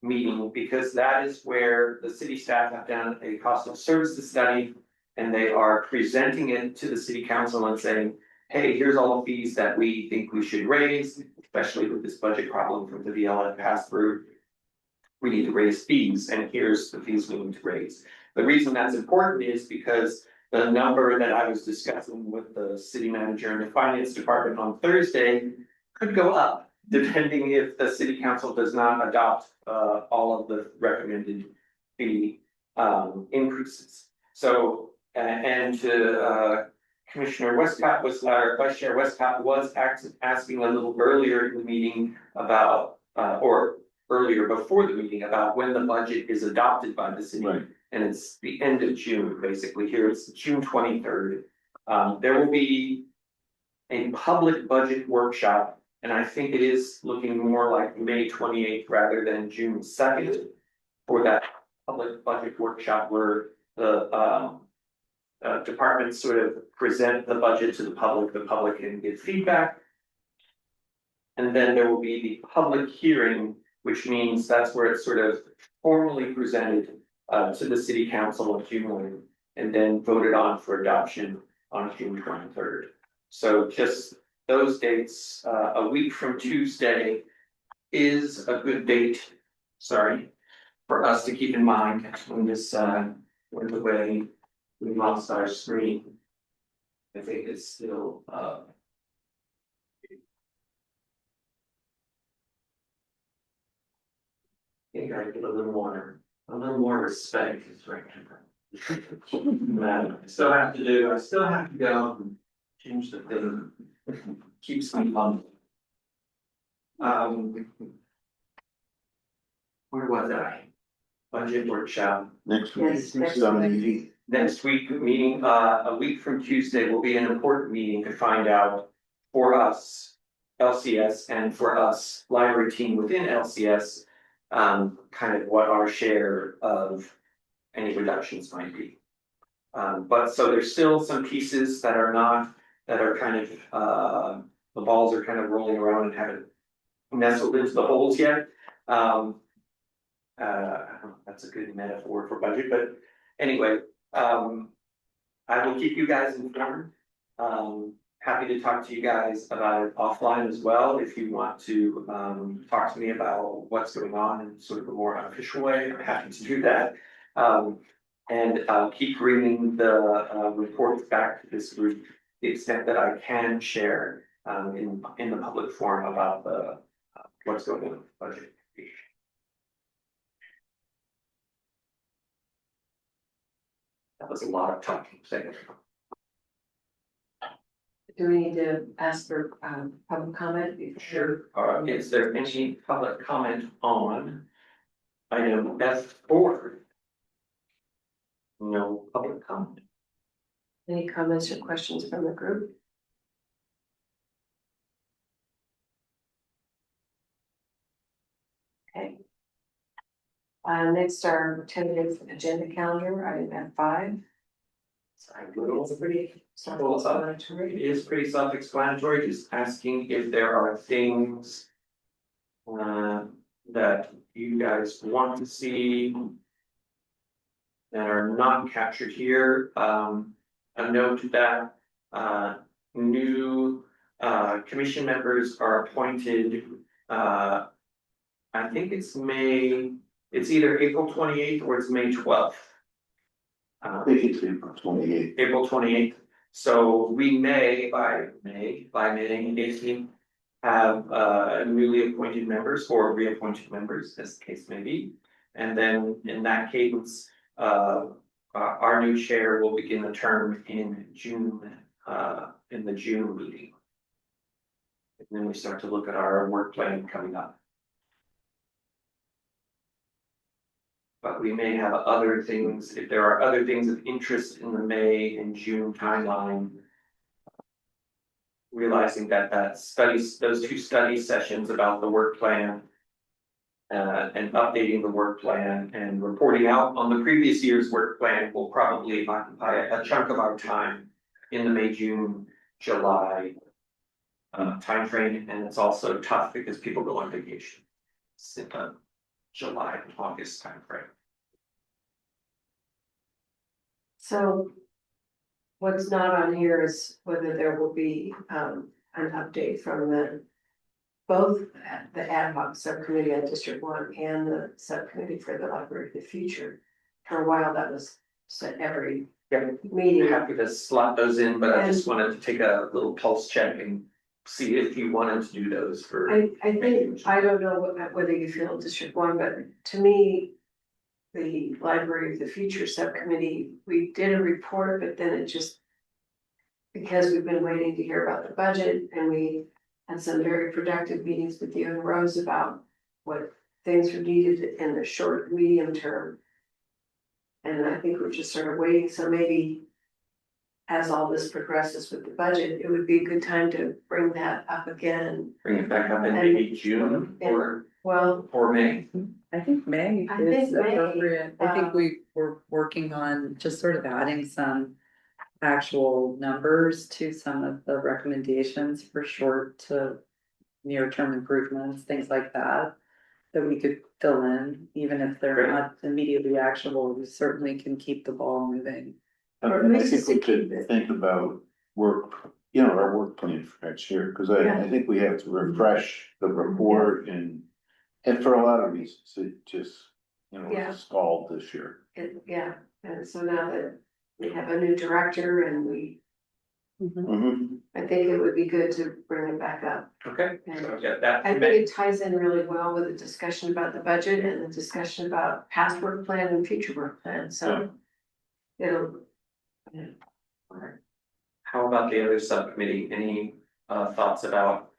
meeting, because that is where the city staff have done a cost of services study, and they are presenting it to the city council and saying, hey, here's all the fees that we think we should raise, especially with this budget problem from the VLN pass through. We need to raise fees, and here's the fees we need to raise. The reason that's important is because the number that I was discussing with the city manager and the finance department on Thursday could go up, depending if the city council does not adopt all of the recommended fee increases. So, and to Commissioner Westcott was, or Vice Chair Westcott was asking a little earlier in the meeting about, or earlier before the meeting, about when the budget is adopted by the city. Right. and it's the end of June, basically, here it's June 23rd. There will be a public budget workshop, and I think it is looking more like May 28th rather than June 2nd. For that public budget workshop where the departments sort of present the budget to the public can give feedback. And then there will be the public hearing, which means that's where it's sort of formally presented to the city council on June 1 and then voted on for adoption on June 23rd. So just those dates, a week from Tuesday is a good date, sorry, for us to keep in mind when this, when the way we lost our screen. I think it's still, I think I get a little more respect, is right. Man, I still have to go and change the thing, keeps me fun. Where was I? Budget workshop. Next week, Yes, next is on the week. meeting. Next week meeting, a week from Tuesday will be an important meeting to find out for us, LCS, and for us, library team within LCS, kind of what our share of any reductions might be. But so there's still some pieces that are not, that are kind of, the balls are kind of rolling around and haven't nestled into the holes yet. I don't know if that's a good metaphor for budget, but anyway, I will keep you guys informed. Happy to talk to you guys about it offline as well, if you want to, talk to me about what's going on in sort of a more unofficial way, I'm happy to do that. And I'll keep bringing the, reports back to this group, to the extent that I can share, in the public forum about the, what's going on with the budget. That was a lot of talking, second. Do we need to ask for public comment? Sure. Is there any public comment on item F4? No public comment. Any comments or questions from the group? Okay. Next, our tentative agenda calendar, item F5. It's pretty self-explanatory. It is pretty self-explanatory, just asking if there are things that you guys want to see that are not captured here. A note that new commission members are appointed, I think it's either April 28th or it's May 12th. I think it's April 28th. April 28th, so we may, by May 18th, have newly appointed members or reappointed members, as the case may be. And then in that case, our new chair will begin the term in June, in the June meeting. And then we start to look at our work plan coming up. But we may have other things, if there are other things of interest in the May and June timeline. Realizing that those two study sessions about the work plan. And updating the work plan and reporting out on the previous year's work plan will probably occupy a chunk of our time in the May, June, July. Timeframe, and it's also tough because people go on vacation. July and August timeframe. So what's not on here is whether there will be an update from both the ad hoc subcommittee on District 1 and the subcommittee for the Library of the Future. For a while, that was set every meeting. You're happy to slot those in, but I just wanted to take a little pulse check and see if you wanted to do those for. I think, I don't know whether you feel District 1, but to me, the Library of the Future subcommittee, we did a report, but then it just, because we've been waiting to hear about the budget, and we had some very productive meetings with you and Rose about what things are needed in the short, medium term. And I think we're just sort of waiting, so maybe. As all this progresses with the budget, it would be a good time to bring that up again. Bring it back up in maybe June Well, or May. I think May I think is May, appropriate. I think um, we were working on just sort of adding some actual numbers to some of the recommendations for short to near-term improvements, things like that, that we could fill in, even if they're Great. not immediately actionable, we certainly can keep the ball moving. Or I at least think we to keep could it. think about work, our work plan for next year, cause Yeah. I think we have to refresh the report and for a lot of reasons, it just, Yeah. stalled this year. Yeah, and so now that we have a new director and I think it would be good to bring it back up. Okay, And so get that. I for think May. it ties in really well with the discussion about the budget and the discussion about past work plan and future work plan, so. It'll. How about the other subcommittee? Any thoughts about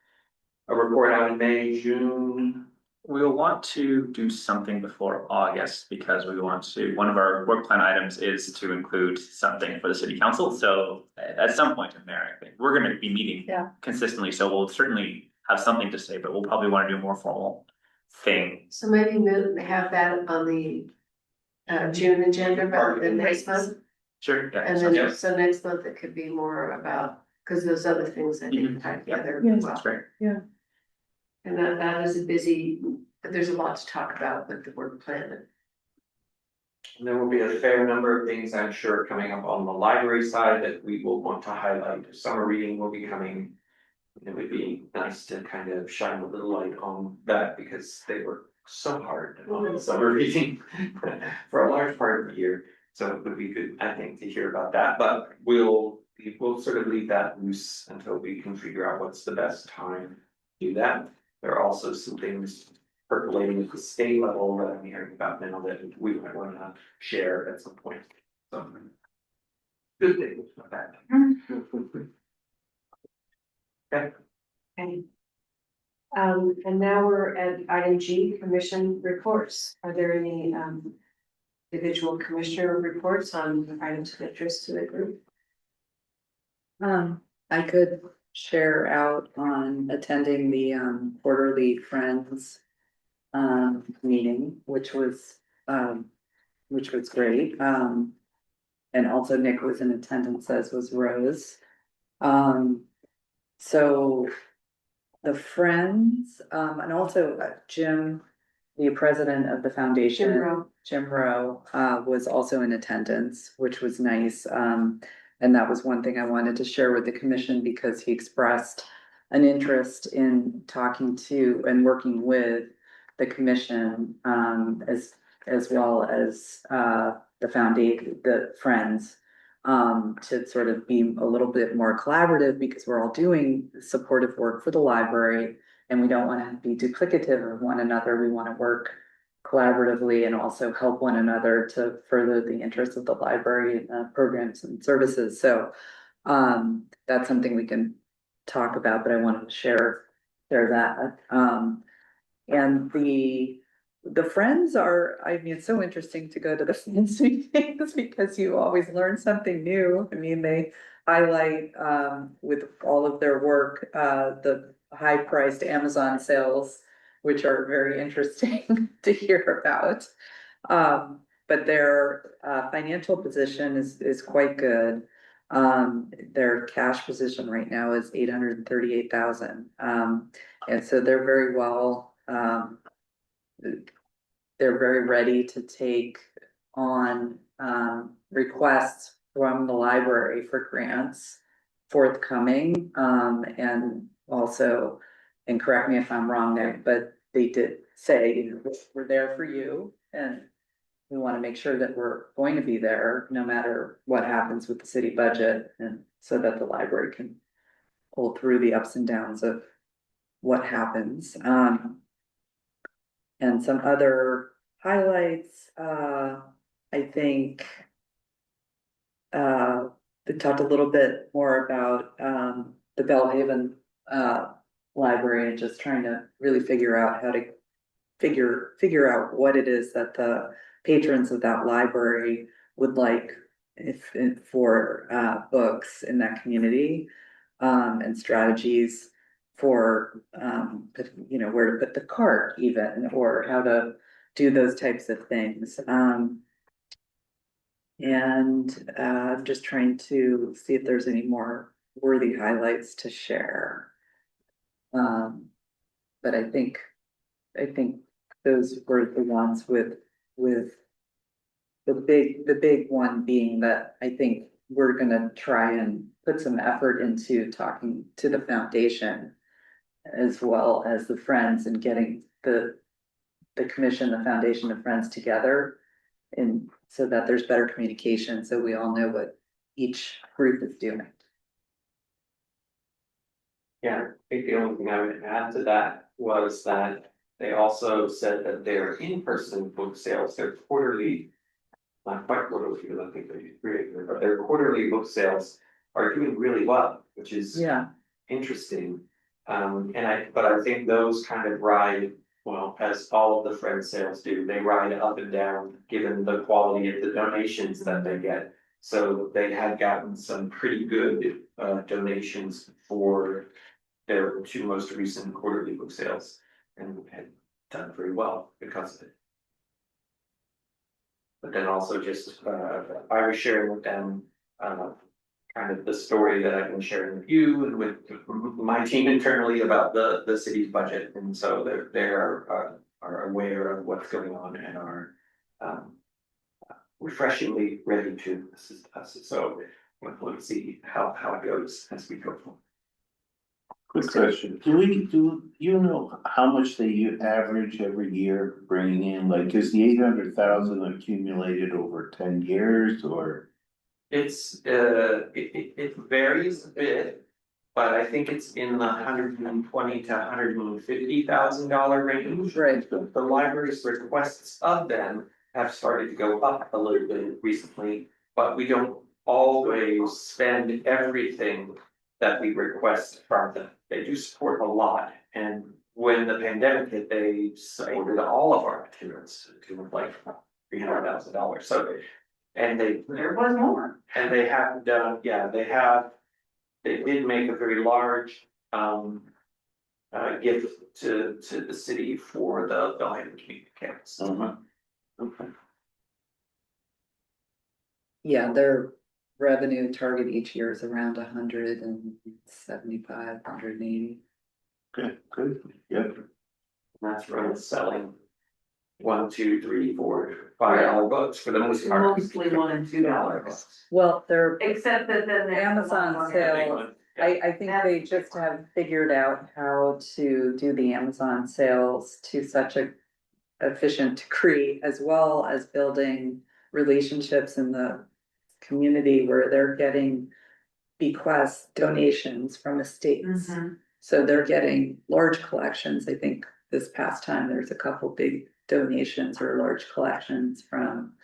a report out in May, June? We'll want to do something before August because we want to, one of our work plan items is to include something for the city council. So at some point in there, I think we're gonna be meeting Yeah. consistently, so we'll certainly have something to say, but we'll probably want to do a more formal thing. So maybe we'll have that on the June agenda rather than next month. Sure. Yeah, And sounds then, good. so next month it could be more about, because those other things I think Mhm. tie Yeah. together Yeah. as well. That's great. And that is a busy, but there's a lot to talk about with the work plan. And there will be a fair number of things, I'm sure, coming up on the library side that we will want to highlight. Summer reading will be coming. It would be nice to kind of shine a little light on that because they work so hard on summer reading for a large part of the year. So it would be good, I think, to hear about that, but we'll sort of leave that loose until we can figure out what's the best time to do that. There are also some things percolating at the state level that I'm hearing about now that we might wanna share at some point. So. Good things about that. Okay. Okay. And now we're at item G, commission reports. Are there any individual commissioner reports on items of interest to the group? I could share out on attending the quarterly Friends meeting, which was great. And also Nick was in attendance, as was Rose. So the Friends, and also Jim, the president of the foundation. Jim Rowe, was also in attendance, which was nice. And that was one thing I wanted to share with the commission because he expressed an interest in talking to and working with the commission, as well as, the foundation, the Friends, to sort of be a little bit more collaborative because we're all doing supportive work for the library and we don't want to be duplicative of one another. We want to work collaboratively and also help one another to further the interests of the library and programs and services. So that's something we can talk about, but I wanted to share that. And the Friends are, I mean, it's so interesting to go to the Friends meetings because you always learn something new. I mean, they highlight with all of their work, the high priced Amazon sales, which are very interesting to hear about. But their financial position is quite good. Their cash position right now is 838,000. And so they're very well, they're very ready to take on requests from the library for grants forthcoming. And also, and correct me if I'm wrong there, but they did say, you know, we're there for you and we want to make sure that we're going to be there no matter what happens with the city budget, and so that the library can pull through the ups and downs of what happens. And some other highlights, I think we talked a little bit more about the Bellhaven library and just trying to really figure out how to figure out what it is that the patrons of that library would like if for books in that community. And strategies for where to put the cart even, or how to do those types of things. And I'm just trying to see if there's any more worthy highlights to share. But I think those were the ones with the big one being that I think we're gonna try and put some effort into talking to the foundation as well as the Friends and getting the commission, the foundation, the Friends together, and so that there's better communication, so we all know what each group is doing. Yeah, I think the only thing I would add to that was that they also said that their in-person book sales, their quarterly. Not quite quarterly, because I think they agree, but their quarterly book sales are doing really well, which is Yeah, interesting. But I think those kind of ride, well, as all of the Friends sales do, they ride up and down, given the quality of the donations that they get. So they had gotten some pretty good donations for their two most recent quarterly book sales and had done very well because of it. But then also just, I was sharing with them, kind of the story that I've been sharing with you and with my team internally about the city's budget. And so they are aware of what's going on and are, refreshingly ready to assist us. So we'll see how it goes as we go forward. Quick question, do you know how much they average every year bringing in, like, is the 800,000 accumulated over 10 years or? It's, it varies a bit, but I think it's in the $120,000 to $150,000 range. right. The library's requests of them have started to go up a little bit recently, but we don't always spend everything that we request from them. They do support a lot, and when the pandemic hit, they supported all of our materials to like $300,000. So, and There was more. and they have done, they did make a very large gift to the city for the Bellhaven Community Campus. Okay. Yeah, their revenue target each year is around 175, 180. Good, yeah. That's from selling $1, $2, $3, $4, $5 books for the most part. Mostly $1 and $2 books. Well, they're Except that then. there's the Amazon one- sale. I think they just have figured out how to do the Amazon sales to such a efficient degree, as well as building relationships in the community where they're getting bequests, donations from estates. Mhm. So they're getting large collections. I think this past time, there's a couple big donations or large collections from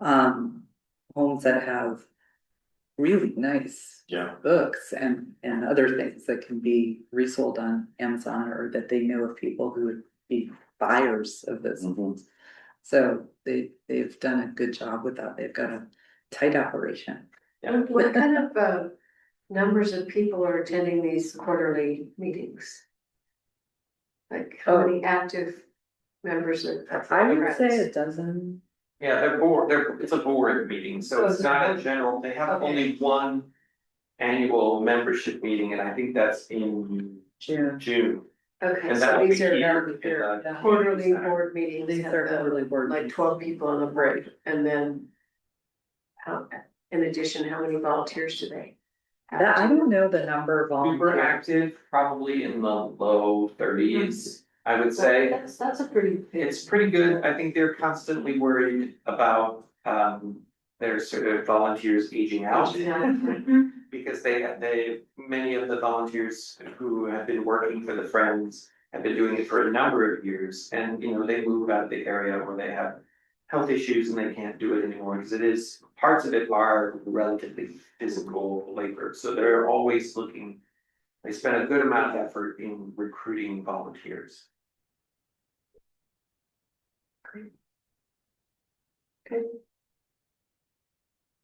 homes that have really nice Yeah. books and other things that can be resold on Amazon, or that they know of people who would be buyers of this. Mhm. So they've done a good job with that. They've got a tight operation. What kind of numbers of people are attending these quarterly meetings? Like how many active members of? I would say a dozen. Yeah, it's a board meeting, so it's not a general, they have only one annual membership meeting, and I think that's in June. June. Okay, And so that will these be are here not in the quarterly board meetings. These have, are quarterly board like meetings. 12 people on the board, and then. In addition, how many volunteers do they? have? That, I don't know the number of Super volunteers. active, probably in the low 30s, I would say. That's a pretty. It's pretty good. I think they're constantly worried about their sort of volunteers aging out. Because many of the volunteers who have been working for the Friends have been doing it for a number of years, and they move out of the area where they have health issues and they can't do it anymore, because parts of it are relatively physical labor, so they're always looking. They spend a good amount of effort in recruiting volunteers.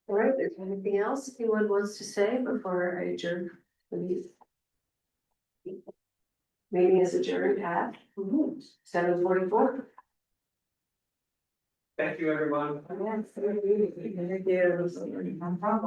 All right, is there anything else anyone wants to say before I adjourn the meeting? Meeting is adjourned at 7:44. Thank you, everyone. Yes, thank you. No problem.